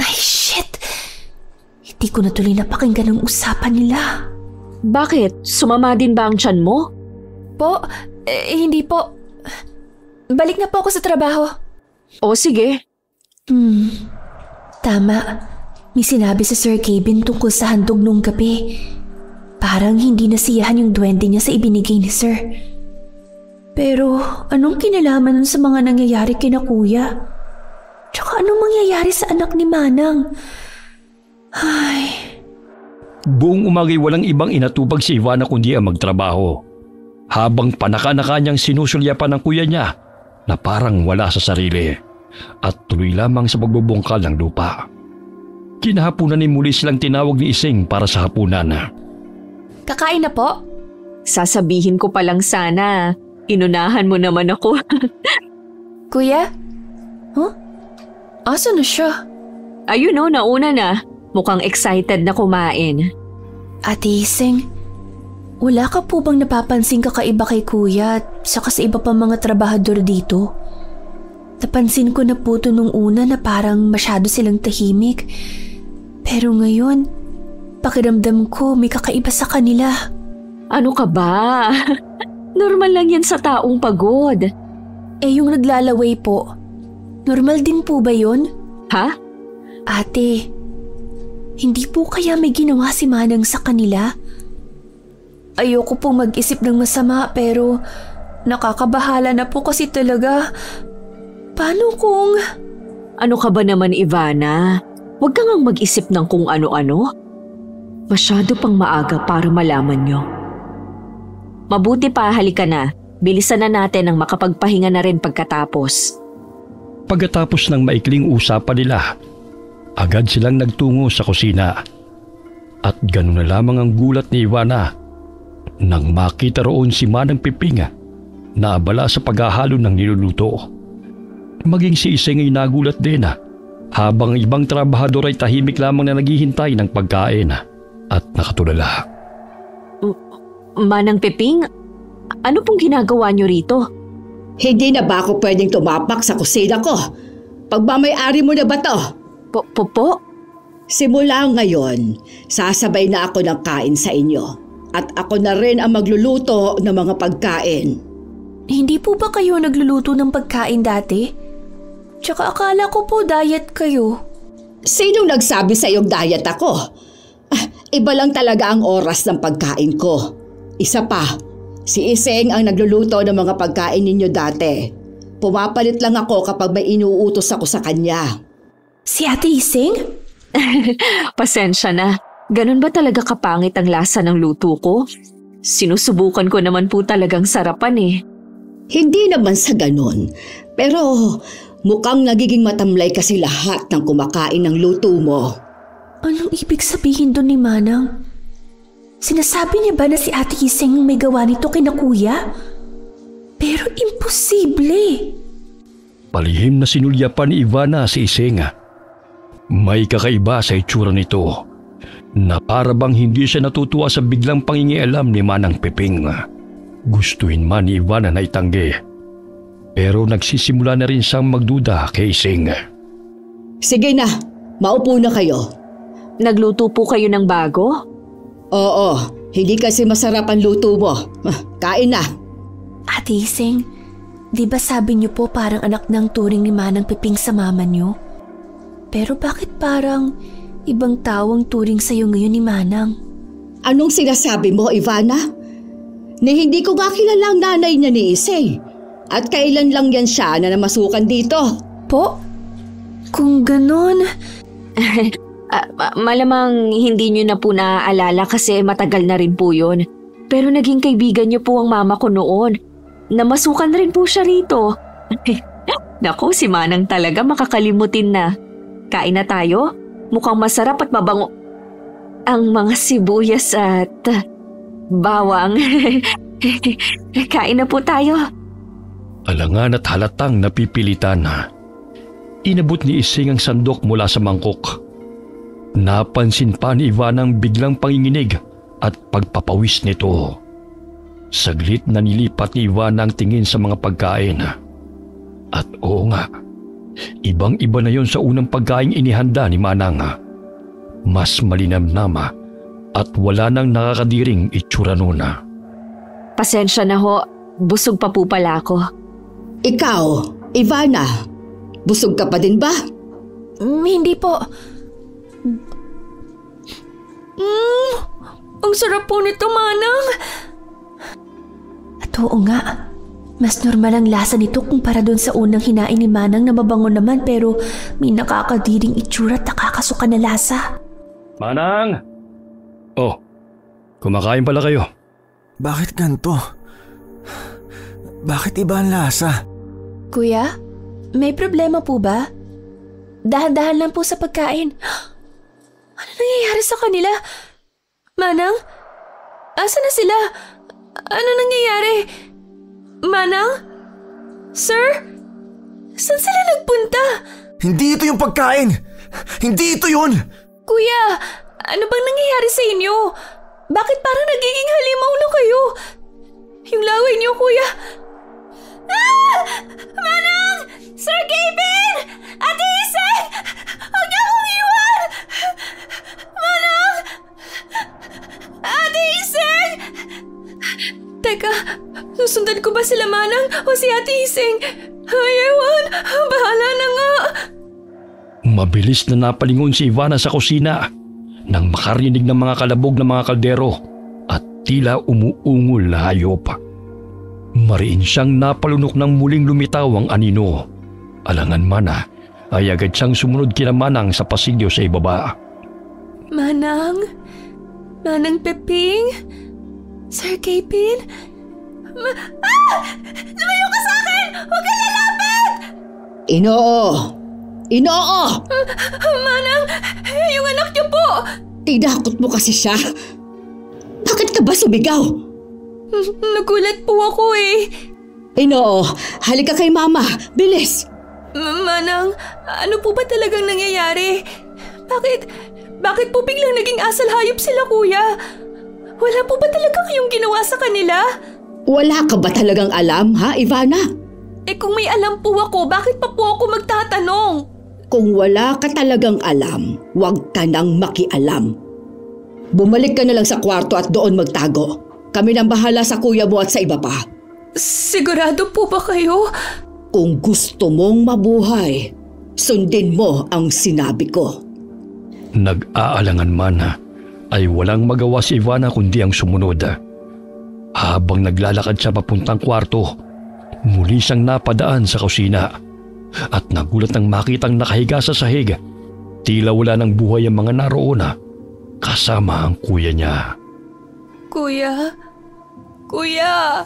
Ay, shit! Hindi ko na tuloy napakinggan ang usapan nila. Bakit? Sumama din ba ang tiyan mo? Po? Hindi po. Balik na po ako sa trabaho. O sige. Tama. May sinabi sa Sir Kevin tungkol sa handog nung gabi. Parang hindi nasiyahan yung duwende niya sa ibinigay ni Sir. Pero anong kinalaman nun sa mga nangyayari kina Kuya? Tsaka anong mangyayari sa anak ni Manang? Ay. Buong umagay walang ibang inatupag si Ivana kundi ang magtrabaho. Habang panaka-naka niyang sinusulyapan ng kuya niya na parang wala sa sarili at tuloy lamang sa pagbubungkal ng lupa. Kinahapunan ni muli silang tinawag ni Ising para sa hapunan. Kakain na po? Sasabihin ko pa lang sana, Inunahan mo naman ako. Kuya? Huh? Asa na siya? Ayun o, nauna na. Mukhang excited na kumain. Ate Iseng, wala ka po bang napapansing kakaiba kay kuya at saka sa iba pang mga trabahador dito? Napansin ko na po ito nung una na parang masyado silang tahimik. Pero ngayon, pakiramdam ko may kakaiba sa kanila. Ano ka ba? Normal lang yan sa taong pagod. Yung naglalaway po, normal din po ba yun? Ha? Ate, hindi po kaya may ginawa si Manang sa kanila? Ayoko pong mag-isip ng masama pero nakakabahala na po kasi talaga. Paano kung… Ano ka ba naman, Ivana? Huwag kang mag-isip ng kung ano-ano. Masyado pang maaga para malaman nyo. Mabuti pa, halika na. Bilisan na natin ang makapagpahinga na rin pagkatapos. Pagkatapos ng maikling usapan nila, agad silang nagtungo sa kusina. At gano'n na lamang ang gulat ni Ivana nang makita roon si Manang Piping na abala sa paghahalo ng niluluto. Maging si Iseng ay nagulat din habang ibang trabahador ay tahimik lamang na naghihintay ng pagkain at nakatulala. Manang Piping, ano pong ginagawa niyo rito? Hindi na ba ako pwedeng tumapak sa kusina ko? Pagmamay-ari mo na ba to? Po? Simula ngayon, sasabay na ako ng kain sa inyo. At ako na rin ang magluluto ng mga pagkain. Hindi po ba kayo nagluluto ng pagkain dati? Tsaka akala ko po diet kayo. Sinong nagsabi sa iyong diet ako? Iba lang talaga ang oras ng pagkain ko. Isa pa, si Iseng ang nagluluto ng mga pagkain ninyo dati. Pumapalit lang ako kapag may inuutos ako sa kanya. Si Ate Iseng? Pasensya na. Ganun ba talaga kapangit ang lasa ng luto ko? Sinusubukan ko naman po talagang sarapan eh. Hindi naman sa ganun. Pero mukhang nagiging matamlay kasi lahat ng kumakain ng luto mo. Anong ibig sabihin doon ni Manang? Sinasabi niya ba na si Ate Iseng may gawa nito kina kuya? Pero imposible. Palihim na sinulyapan ni Ivana si Iseng. May kakaiba sa itsura nito na para bang hindi siya natutuwa sa biglang pangingialam ni Manang Piping. Gustuin man ni Ivana na itanggi, pero nagsisimula na rin siyang magduda kay Iseng. Sige na, maupo na kayo. Nagluto po kayo ng bago? Oo, hindi kasi masarap ang luto mo. Kain na. Ate Iseng, di ba sabi niyo po parang anak ng turing ni Manang Piping sa mama niyo? Pero bakit parang ibang tawang turing sa'yo ngayon ni Manang? Anong sinasabi mo, Ivana? Na hindi ko nga kilala ang nanay niya ni Iseng. At kailan lang yan siya na namasukan dito? Po? Kung ganon… Malamang hindi nyo na po naaalala kasi matagal na rin po yun. Pero naging kaibigan niyo po ang mama ko noon. Namasukan rin po siya rito. Naku, si Manang talaga makakalimutin na. Kain na tayo? Mukhang masarap at mabango ang mga sibuyas at bawang. Kain na po tayo. Alangan at halatang napipilitan. Inabot ni Iseng ang sandok mula sa mangkok. Napansin pa ni Ivana ang biglang panginginig at pagpapawis nito. Saglit na nilipat ni Ivana ang tingin sa mga pagkain. At oo nga, ibang-iba na yon sa unang pagkain inihanda ni Manang. Mas malinamnama at wala nang nakakadiring itsura noon. Pasensya na ho, busog pa po pala ako. Ikaw, Ivana, busog ka pa din ba? Hindi po. Ang sarap po nito, Manang. At oo nga, mas normal ang lasa nito kumpara doon sa unang hinain ni Manang na mabango naman pero may nakakadiring itsura at nakakasuka na lasa. Manang! Oh, kumakain pala kayo. Bakit ganito? Bakit iba ang lasa? Kuya, may problema po ba? Dahan-dahan lang po sa pagkain. Ano nangyayari sa kanila? Manang? Asa na sila? Ano nangyayari? Manang? Sir? Saan sila nagpunta? Hindi ito yung pagkain! Hindi ito yun! Kuya, ano bang nangyayari sa inyo? Bakit parang nagiging halimaw na kayo? Yung laway niyo, kuya. Ah! Manang! Sir Kevin! Ate Iseng! Huwag niyo akong iwan! Manang! Ate Iseng! Teka, susundan ko ba sila Manang o si Ate Iseng? Ay, ewan! Bahala na nga! Mabilis na napalingon si Ivana sa kusina nang makarinig ng mga kalabog ng mga kaldero at tila umuungol na hayop. Mariin siyang napalunok ng muling lumitaw ang anino. Alangan man ay agad siyang sumunod kina Manang sa pasilyo sa ibaba. Manang? Manang Peping? Sir Kevin? Lumayo ka sa akin! Huwag ka lalapit! Inoo! Inoo! Manang, yung anak niyo po! Tinakot mo kasi siya. Bakit ka ba sumigaw? Nagulat po ako eh. Inoo, halika kay mama. Bilis! Manang, ano po ba talagang nangyayari? Bakit po biglang naging asal hayop sila, kuya? Wala po ba talaga kayong ginawa sa kanila? Wala ka ba talagang alam, ha, Ivana? Eh kung may alam po ako, bakit pa po ako magtatanong? Kung wala ka talagang alam, huwag ka nang makialam. Bumalik ka na lang sa kwarto at doon magtago. Kami nang bahala sa kuya mo at sa iba pa. Sigurado po ba kayo? Kung gusto mong mabuhay, sundin mo ang sinabi ko. Nag-aalangan man ay walang magawa si Ivana kundi ang sumunod. Habang naglalakad siya papuntang kwarto, muli siyang napadaan sa kusina at nagulat nang makitang nakahiga sa sahig. Tila wala ng buhay ang mga naroon kasama ang kuya niya. Kuya? Kuya!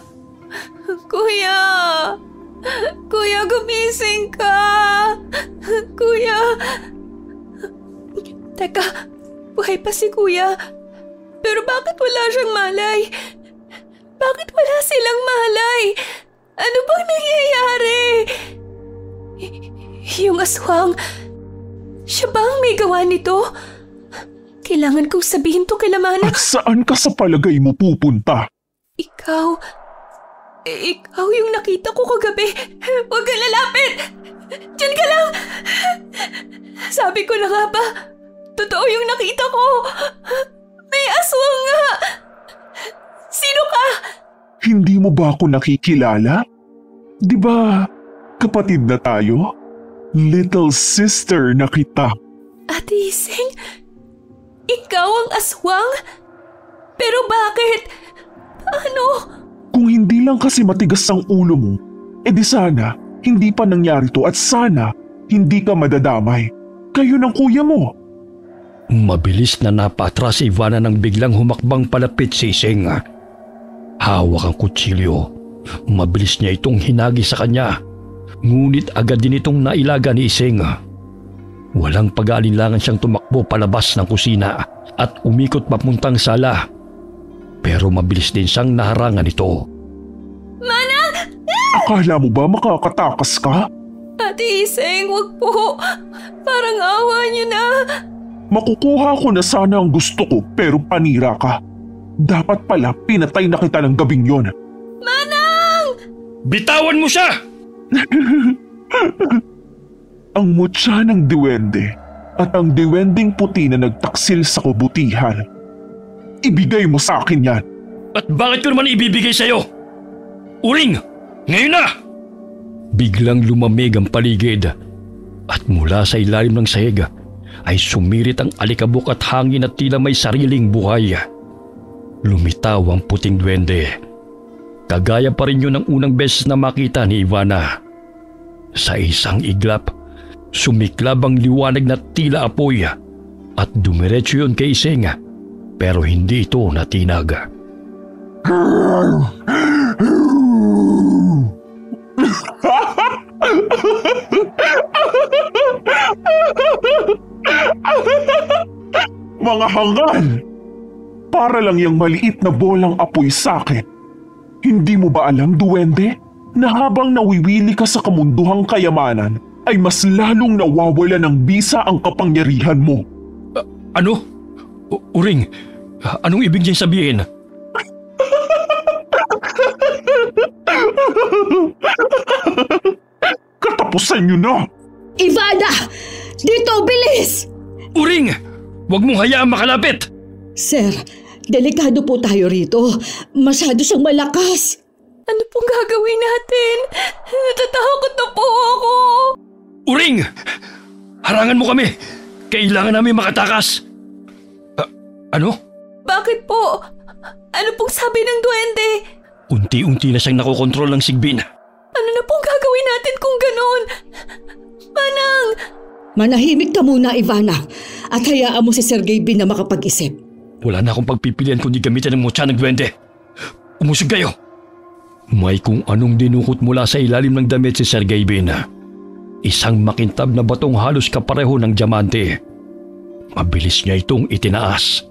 Kuya! Kuya, gumising ka! Kuya! Teka, buhay pa si kuya. Pero bakit wala siyang malay? Bakit wala silang malay? Ano bang nangyayari? Yung aswang, siya ba ang may gawa nito? Kailangan kong sabihin to kay Manang. At saan ka sa palagay mo pupunta? Ikaw yung nakita ko kagabi. Huwag kang lalapit! Diyan ka lang! Sabi ko na nga ba, totoo yung nakita ko. May aswang nga! Sino ka? Hindi mo ba ako nakikilala? Di ba kapatid na tayo? Little sister na kita. Ate Iseng, ikaw ang aswang? Pero bakit? Paano? Kung hindi lang kasi matigas ang ulo mo, edi sana hindi pa nangyari to at sana hindi ka madadamay. Kayo ng kuya mo. Mabilis na napatras si Ivana nang biglang humakbang palapit si Iseng. Hawak ang kutsilyo. Mabilis niya itong hinagi sa kanya. Ngunit agad din itong nailaga ni Iseng. Walang pag-aalinlangan siyang tumakbo palabas ng kusina at umikot papuntang sala. Pero mabilis din siyang naharangan ito. Manang! Akala mo ba makakatakas ka? Ate Iseng, wag po. Parang awa niyo na. Makukuha ko na sana ang gusto ko pero panira ka. Dapat pala pinatay na kita ng gabing yon. Manang! Bitawan mo siya! Ang mutya ng diwende at ang diwending puti na nagtaksil sa kabutihan. Ibigay mo sa akin yan. At bakit ko naman ibibigay sa'yo? Uring! Ngayon na! Biglang lumamig ang paligid at mula sa ilalim ng sahig ay sumirit ang alikabok at hangin at tila may sariling buhay. Lumitaw ang puting duwende. Kagaya pa rin yun ang unang beses na makita ni Ivana. Sa isang iglap, sumiklab ang liwanag na tila apoy at dumiretso yun kay Iseng pero hindi ito natinag. Mga hangal! Para lang yung maliit na bolang apoy sa akin. Hindi mo ba alam, duwende? na habang nawiwili ka sa kamunduhang kayamanan, ay mas lalong nawawala ng bisa ang kapangyarihan mo. Ano? Uring, anong ibig niyang sabihin? Katapusan niyo na! Ivana! Dito, bilis! Uring! Huwag mong hayaang makalapit! Sir, delikado po tayo rito. Masyado siyang malakas. Ano pong gagawin natin? Natatakot na po ako. Uring! Harangan mo kami! Kailangan namin makatakas! Ano? Bakit po? Ano pong sabi ng duwende? Unti-unti na siyang nakokontrol ng sigbin. Ano na pong gagawin natin kung ganon? Manang! Manahimik ka muna, Ivana. At hayaan mo si Sergey Bin na makapag-isip. Wala na akong pagpipilian kundi gamitin ng mutya ng duwende. Umusog kayo! May kung anong dinukot mula sa ilalim ng damit si Sergey Bin. Isang makintab na batong halos kapareho ng diamante. Mabilis niya itong itinaas.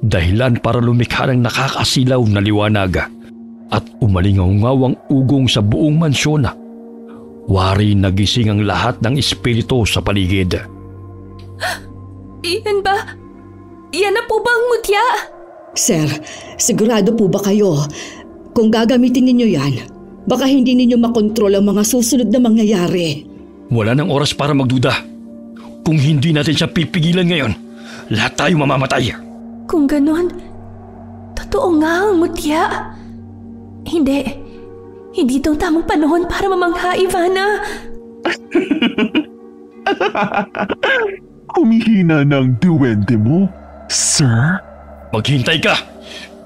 Dahilan para lumikha ng nakakasilaw na liwanag at umalingaw-ngaw ang ugong sa buong mansyon. Wari nagising ang lahat ng espiritu sa paligid. Iyan ba? Iyan na po ba ang mutya? Sir, sigurado po ba kayo? Kung gagamitin ninyo yan, baka hindi ninyo makontrol ang mga susunod na mangyayari. Wala nang oras para magduda. Kung hindi natin siya pipigilan ngayon, lahat tayo mamamatay. Kung ganon, totoo nga ang mutya. Hindi itong tamang panahon para mamangha, Ivana. Humihina ng duwende mo, sir? Maghintay ka!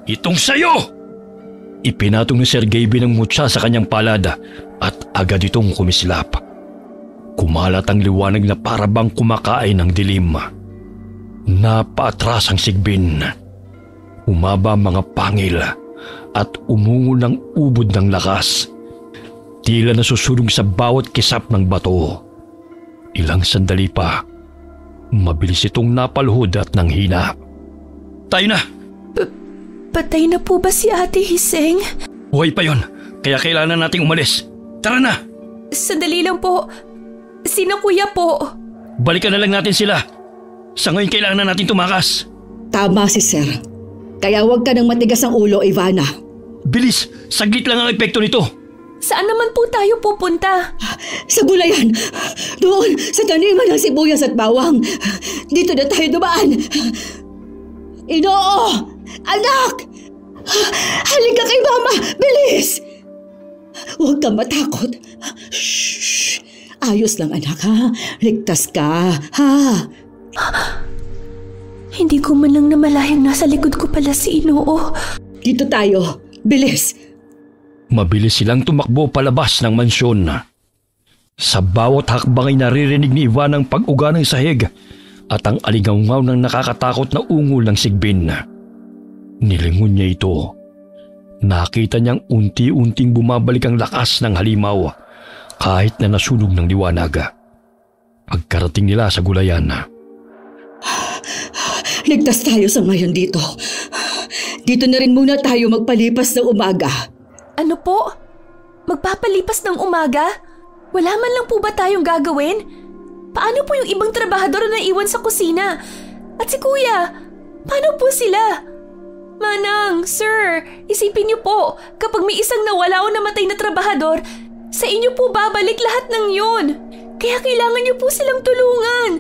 Itong sayo! Ipinatong ni Sergey Bin ang mutya sa kanyang palada at agad itong kumislap. Kumalat ang liwanag na parabang kumakain ng dilim. Napaatras ang sigbin. Umaba mga pangil at umungo ng ubod ng lakas. Tila nasusunog sa bawat kisap ng bato. Ilang sandali pa, mabilis itong napalhod at nanghina. Tayo na! Patay na po ba si Ate Hiseng? Buhay pa yon, kaya kailangan nating umalis. Tara na! Sandali lang po. Sino kuya po? Balikan na lang natin sila. Sa ngayon kailangan na natin tumakas. Tama si Sir. Kaya huwag ka nang matigas ang ulo, Ivana. Bilis! Saglit lang ang epekto nito. Saan naman po tayo pupunta? Sa gulayan! Doon, sa taniman ng sibuyas at bawang. Dito na tayo dumaan. Inoo! Anak! Halika kay Mama! Bilis! Huwag kang matakot. Shh! Ayos lang, anak, ha? Ligtas ka, ha? Hindi ko man lang namalayang nasa likod ko pala si Inoo. Dito tayo. Bilis! Mabilis silang tumakbo palabas ng mansyon. Sa bawat hakbang ay naririnig ni Ivan ang pag-uga ng sahig at ang aligaw-ngaw ng nakakatakot na ungol ng sigbin. Nilingon niya ito. Nakita niyang unti-unting bumabalik ang lakas ng halimaw kahit na nasunog ng liwanag. Pagkarating nila sa gulayan. Ligtas tayo sa ngayon dito. Dito na rin muna tayo magpalipas ng umaga. Ano po? Magpapalipas ng umaga? Wala man lang po ba tayong gagawin? Paano po yung ibang trabahador na iwan sa kusina? At si Kuya, paano po sila? Manang, sir, isipin niyo po, kapag may isang nawala o namatay na trabahador, sa inyo po babalik lahat ng yun. Kaya kailangan niyo po silang tulungan.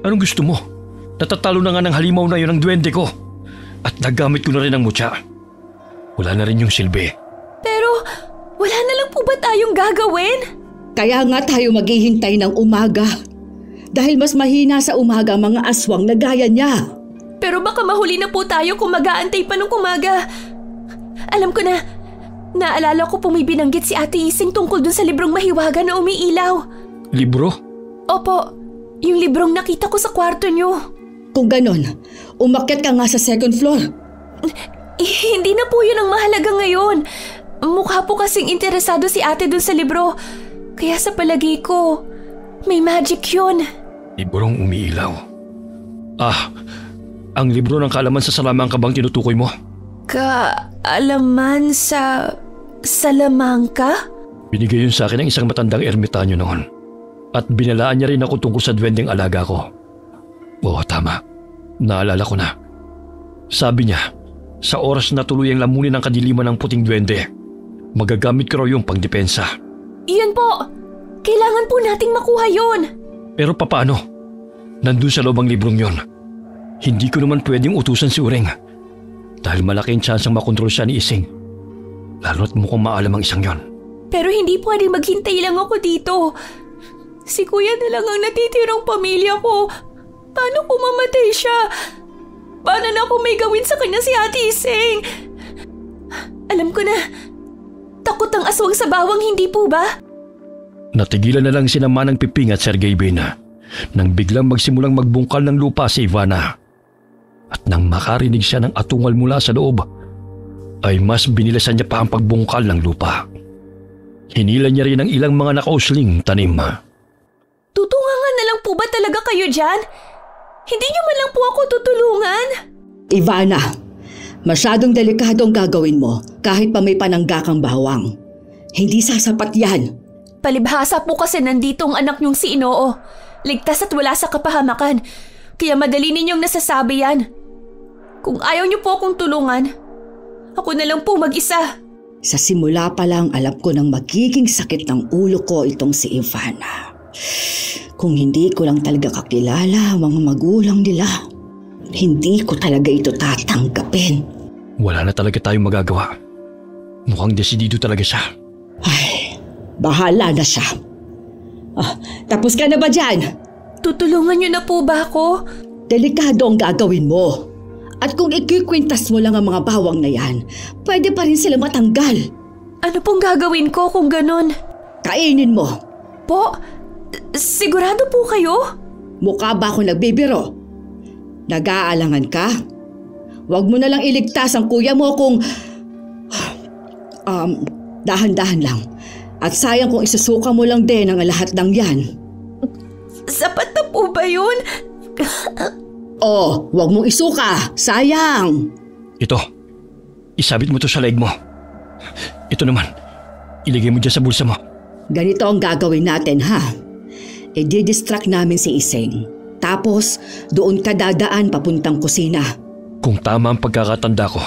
Anong gusto mo? Natatalo na nga ng halimaw na yun ang duwende ko. At nagamit ko na rin ang mutya. Wala na rin yung silbi. Pero wala na lang po ba tayong gagawin? Kaya nga tayo maghihintay ng umaga. Dahil mas mahina sa umaga ang mga aswang na gaya niya. Pero baka mahuli na po tayo kung mag-aantay pa ng umaga. Alam ko na, naalala ko po may binanggit si Ate Ising tungkol dun sa librong mahiwaga na umiilaw. Libro? Opo, yung librong nakita ko sa kwarto niyo. Kung ganon, umakyat ka nga sa second floor. Hindi na po yun ang mahalaga ngayon. Mukha po kasing interesado si ate dun sa libro. Kaya sa palagi ko, may magic yun. Librong umiilaw. Ang libro ng kaalaman sa salamangka bang tinutukoy mo? Kaalaman sa salamangka? Binigay yun sa akin ng isang matandang ermitanyo noon. At binalaan niya rin ako tungkol sa duwendeng alaga ko. Oo, tama. Naalala ko na. Sabi niya, sa oras na tuluyang lamunin ang kadiliman ng puting duwende, magagamit ko raw yung pangdepensa. Iyon po! Kailangan po nating makuha yun! Pero papaano? Nandun sa loob ang librong yon. Hindi ko naman pwedeng utusan si Uring. Dahil malaki ang tsansang makontrol siya ni Ising. Lalo't mukhang maalam ang isang yon. Pero hindi pwedeng maghintay lang ako dito. Si Kuya na lang ang natitirang pamilya ko. Paano kung mamatay siya? Paano na kung may gawin sa kanya si Ate Ising? Alam ko na. Takot ang aswang sa bawang, hindi po ba? Natigilan na lang si Manang Piping at Sergey Bina nang biglang magsimulang magbungkal ng lupa si Ivana. At nang makarinig siya ng atungal mula sa loob, ay mas binilasan niya pa ang pagbungkal ng lupa. Hinila niya rin ang ilang mga nakausling tanim. Tutungangan na lang po ba talaga kayo dyan? Hindi niyo man lang po ako tutulungan? Ivana, masyadong delikado ang gagawin mo kahit pa may panangga kang bawang. Hindi sasapat yan. Palibhasa po kasi nandito ang anak niyong si Inoo. Ligtas at wala sa kapahamakan. Kaya madali ninyong nasasabi yan. Kung ayaw niyo po akong tulungan, ako na lang po mag-isa. Sa simula pa lang alam ko nang magiging sakit ng ulo ko itong si Ivana. Kung hindi ko lang talaga kakilala ang mga magulang nila, hindi ko talaga ito tatanggapin. Wala na talaga tayong magagawa. Mukhang desidido talaga siya. Ay, bahala na siya. Tapos ka na ba dyan? Tutulungan niyo na po ba ako? Delikado ang gagawin mo. At kung ikikwintas mo lang ang mga bawang na yan, pwede pa rin sila matanggal. Ano pong gagawin ko kung ganon? Kainin mo. Po? Sigurado po kayo? Mukha ba ako nagbibiro? Nag-aalangan ka? Huwag mo na lang iligtas ang kuya mo kung... dahan-dahan lang. At sayang kung isusuka mo lang din ang lahat ng yan. Sapat na po ba yun? Huwag mong isuka. Sayang. Ito, isabit mo to sa leeg mo. Ito naman, iligay mo dyan sa bulsa mo. Ganito ang gagawin natin, ha? I-distract namin si Ising. Tapos, doon ka dadaan papuntang kusina. Kung tama ang pagkakatanda ko,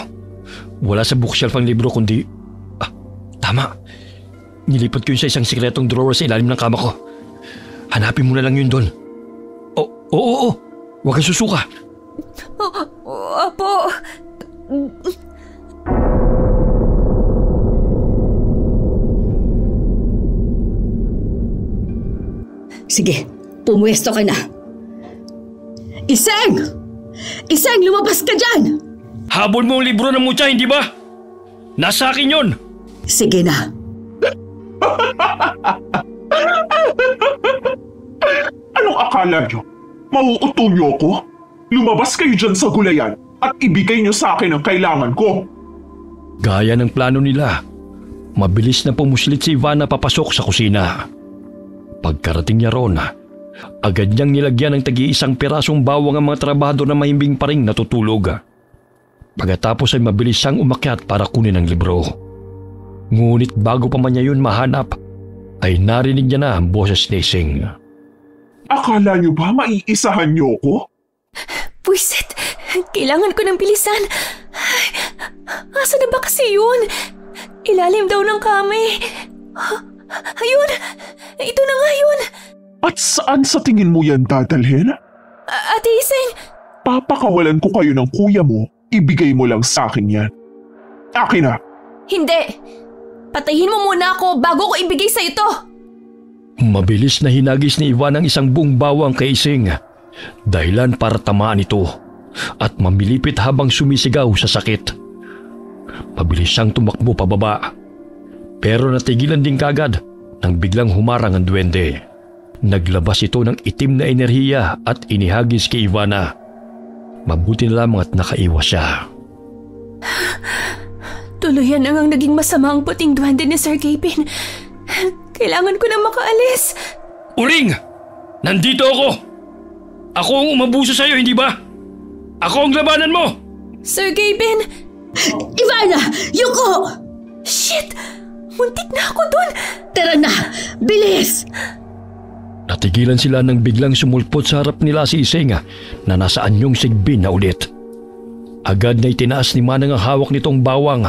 wala sa bookshelf ang libro kundi... tama. Nilipat ko yun sa isang sikretong drawer sa ilalim ng kama ko. Hanapin mo na lang yun doon. Oo. Huwag kang susuka. Apo. Sige, pumuesto ka na. Iseng! Iseng, lumabas ka dyan! Habol mo ang libro ng mutya, hindi ba? Nasa akin yun! Sige na. Anong akala nyo? Mauuto nyo ako? Lumabas kayo dyan sa gulayan at ibigay nyo sa akin ang kailangan ko. Gaya ng plano nila, mabilis na pumuslit si Ivana papasok sa kusina. Pagkarating niya roon, agad niyang nilagyan ng tagi-isang pirasong bawang ang mga trabahador na mahimbing pa ring natutulog. Pagkatapos ay mabilis siyang umakyat para kunin ang libro. Ngunit bago pa man niya yun mahanap, ay narinig niya na ang boses ni Ising. Akala nyo ba maiisahan nyo ko? Puisit, kailangan ko ng bilisan. Ay, asa na ba kasi yun? Ilalim daw ng kami. Ayun, ito na nga yun. At saan sa tingin mo yan dadalhin? Ate Ising. Papakawalan ko kayo ng kuya mo, ibigay mo lang sa akin yan. Akin na. Hindi. Patayin mo muna ako bago ko ibigay sa ito. Mabilis na hinagis ni Ivan ang isang buong bawang kay Ising, dahilan para tamaan ito at mamilipit habang sumisigaw sa sakit. Mabilis siyang tumakbo pababa, pero natigilan din kagad nang biglang humarang ang duwende. Naglabas ito ng itim na enerhiya at inihagis kay Ivana. Mabuti na lamang at nakaiwas siya. Tuluyan na ngang naging masama ang puting duwende ni Sir Gavin. Kailangan ko na makaalis. Uring! Nandito ako! Ako ang umabuso sa'yo, hindi ba? Ako ang labanan mo! Sir Gavin! Ivana! Yuko! Shit! Muntik na ako dun! Tara na! Bilis! Natigilan sila nang biglang sumulpot sa harap nila si Iseng na nasa anyong sigbin na ulit. Agad na itinaas ni Manang ang hawak nitong bawang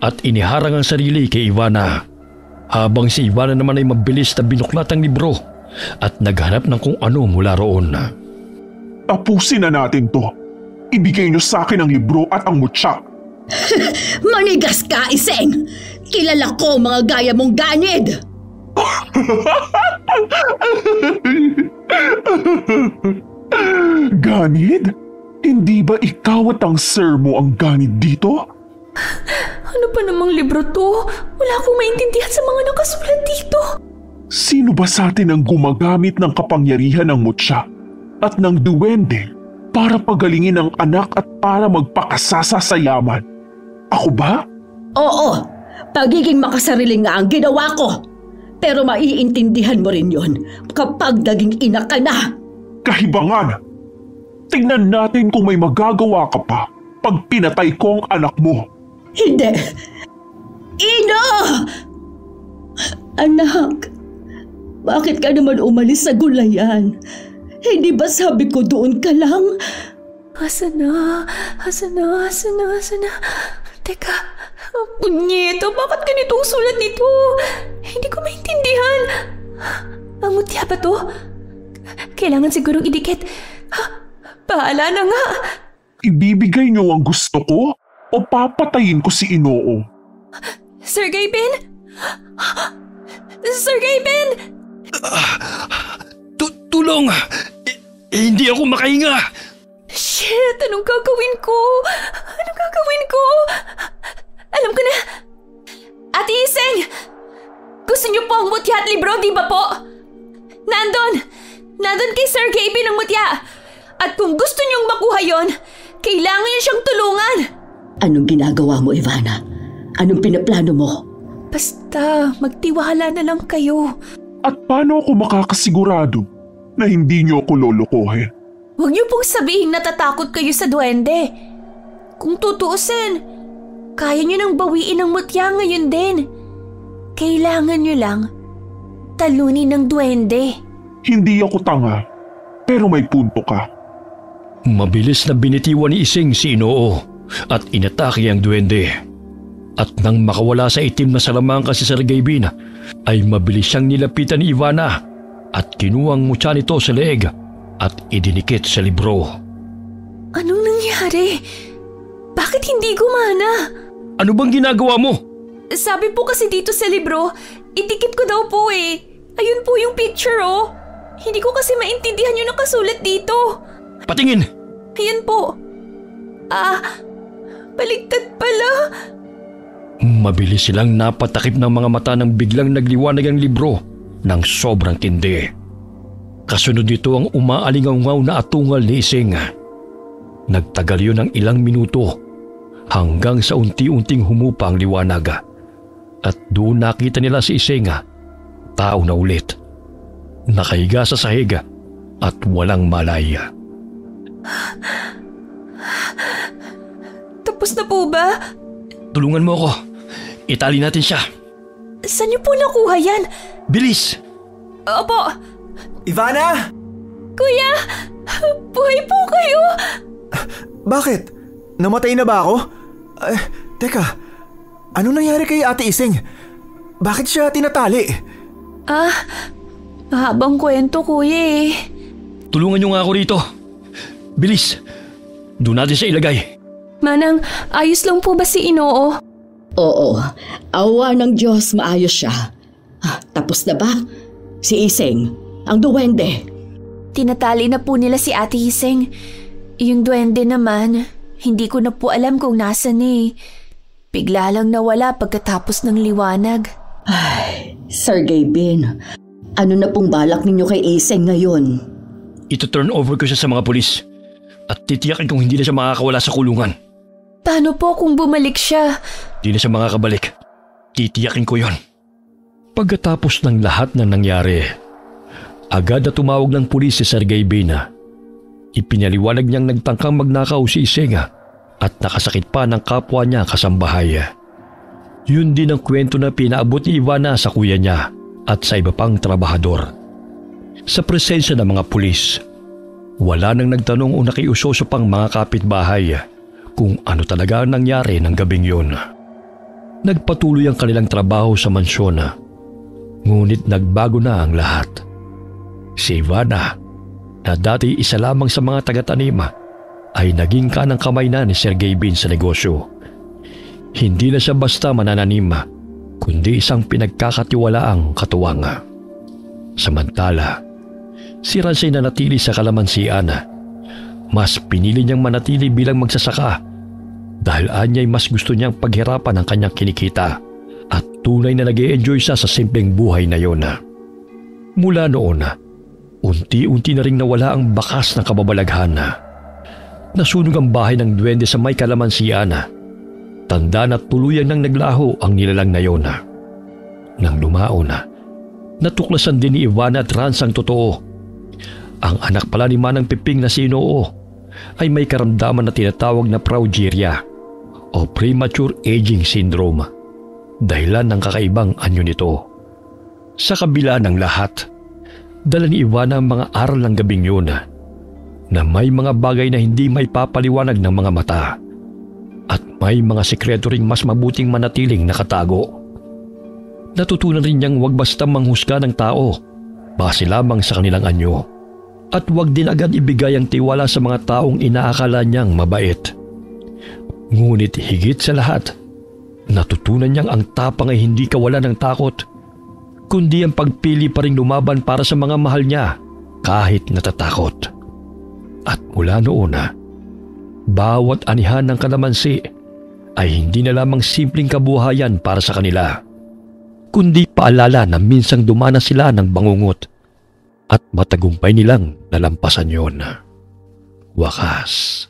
at iniharang ang sarili kay Ivana. Habang si Ivana naman ay mabilis na binuklat ang libro at naghanap ng kung ano mula roon. Tapusin na natin to. Ibigay niyo sa akin ang libro at ang mutya. Manigas ka, Iseng! Kilala ko mga gaya mong ganid! Ganid? Hindi ba ikaw at ang sir mo ang ganid dito? Ano pa namang libro to? Wala akong maintindihan sa mga nakasulat dito. Sino ba sa atin ang gumagamit ng kapangyarihan ng mutya at ng duwende para pagalingin ang anak at para magpakasasa sa yaman? Ako ba? Oo, pagiging makasarili nga ang ginawa ko. Pero maiintindihan mo rin yon kapag naging ina ka na. Kahibangan! Tingnan natin kung may magagawa ka pa pag pinatay ko ang anak mo. Hindi! Ino! Anak, bakit ka naman umalis sa gulayan? Hindi ba sabi ko doon ka lang? Asa na? Teka, punyeta, bakit ganitong sulat nito? Hindi ko maintindihan. Ang mutya ba to? Kailangan sigurong idikit. Bahala na nga. Ibibigay niyo ang gusto ko o papatayin ko si Inoo? Sir Gaben? Sir Gaben! Tulong! Hindi ako makahinga! Shit! Anong gagawin ko? Alam ko na! Ate Iseng! Gusto niyo po ang mutya at libro, di ba po? Nandun kay Sir Gaben ang mutya! At kung gusto niyong makuha yon, kailangan niyo siyang tulungan! Anong ginagawa mo, Ivana? Anong pinaplano mo? Basta, magtiwala na lang kayo. At paano ako makakasigurado na hindi niyo ako lolokohin? Huwag niyo pong sabihin natatakot kayo sa duwende. Kung tutuusin, kaya niyo nang bawiin ang mutya ngayon din. Kailangan niyo lang talunin ng duwende. Hindi ako tanga, pero may punto ka. Mabilis na binitiwan ni Iseng si Inoo at inatake ang duwende. At nang makawala sa itim na salamangka si Sir Gaben, ay mabilis siyang nilapitan ni Ivana at kinuha ang mutya nito sa leeg at idinikit sa libro. Anong nangyari? Bakit hindi gumana? Ano bang ginagawa mo? Sabi po kasi dito sa libro, idikit ko daw po eh. Ayun po yung picture oh. Hindi ko kasi maintindihan yung nakasulat dito. Patingin! Ayan po. Baligtad pala. Mabilis silang napatakip ng mga mata nang biglang nagliwanag ang libro ng sobrang tindi. Kasunod nito ang umaalingaw na atungal ni Iseng. Nagtagal yun ng ilang minuto hanggang sa unti-unting humupa ang liwanag. At doon nakita nila si Iseng, tao na ulit. Nakahiga sa sahig at walang malay. Tapos na po ba? Tulungan mo ako. Itali natin siya. Saan niyo po nakuha yan? Bilis! Opo. Ivana! Kuya! Buhay po kayo! Bakit? Namatay na ba ako? Teka, ano nangyari kay Ate Iseng? Bakit siya tinatali? Mahabang kwento, kuya eh. Tulungan niyo nga ako rito. Bilis! Doon natin siya ilagay. Manang, ayos lang po ba si Inoo? Oo, awa ng Diyos, maayos siya. Tapos na ba? Si Iseng, ang duwende. Tinatali na po nila si Ate Iseng. Yung duwende naman, hindi ko na po alam kung nasan eh. Bigla lang nawala pagkatapos ng liwanag. Ay, Sir Gaben, ano na pong balak ninyo kay Iseng ngayon? Ito-turn over ko siya sa mga pulis at titiyakin kung hindi na siya makakawala sa kulungan. Paano po kung bumalik siya? Hindi na siya makakabalik. Titiyakin ko yon. Pagkatapos ng lahat na nangyari, agad na tumawag ng pulis si Sir Gaben. Ipinaliwanag niyang nagtangkang magnakaw si Iseng at nakasakit pa ng kapwa niya kasambahay. Yun din ang kwento na pinaabot ni Ivana sa kuya niya at sa iba pang trabahador. Sa presensya ng mga pulis, wala nang nagtanong o nakiusoso pang mga kapitbahay kung ano talaga ang nangyari ng gabing yun. Nagpatuloy ang kanilang trabaho sa mansyon, ngunit nagbago na ang lahat. Si Ivana, na dati isa lamang sa mga taga-tanim, ay naging kanang kamay na ni Sergey Bin sa negosyo. Hindi na siya basta manananim, kundi isang pinagkakatiwalaang katuwang. Samantala, si Ransay na natili sa kalamansian. Mas pinili niyang manatili bilang magsasaka dahil anya'y mas gusto niyang paghirapan ang kanyang kinikita at tunay na nag-e-enjoy siya sa simpleng buhay na yon. Mula noon, unti-unti na ring nawala ang bakas ng kababalaghan. Nasunog ang bahay ng duwende sa may kalamansian. Tanda na tuluyang nang naglaho ang nilalang na yon. Nang lumaon, natuklasan din ni Ivana at Rans ang totoo. Ang anak pala ni Manang Piping na si Inoo ay may karamdaman na tinatawag na progeria o premature aging syndrome, dahilan ng kakaibang anyo nito. Sa kabila ng lahat, dala ni Ivana ang mga aral ng gabing yun na may mga bagay na hindi may papaliwanag ng mga mata at may mga sekreto ring mas mabuting manatiling nakatago. Natutunan rin niyang huwag basta manghusga ng tao base lamang sa kanilang anyo at huwag din agad ibigay ang tiwala sa mga taong inaakala niyang mabait. Ngunit higit sa lahat, natutunan niyang ang tapang ay hindi kawalan ng takot, kundi ang pagpili pa ring lumaban para sa mga mahal niya kahit natatakot. At mula noon, bawat anihan ng kalamansi ay hindi na lamang simpleng kabuhayan para sa kanila, kundi paalala na minsang dumana sila ng bangungot at matagumpay nilang nalampasan yon. Wakas.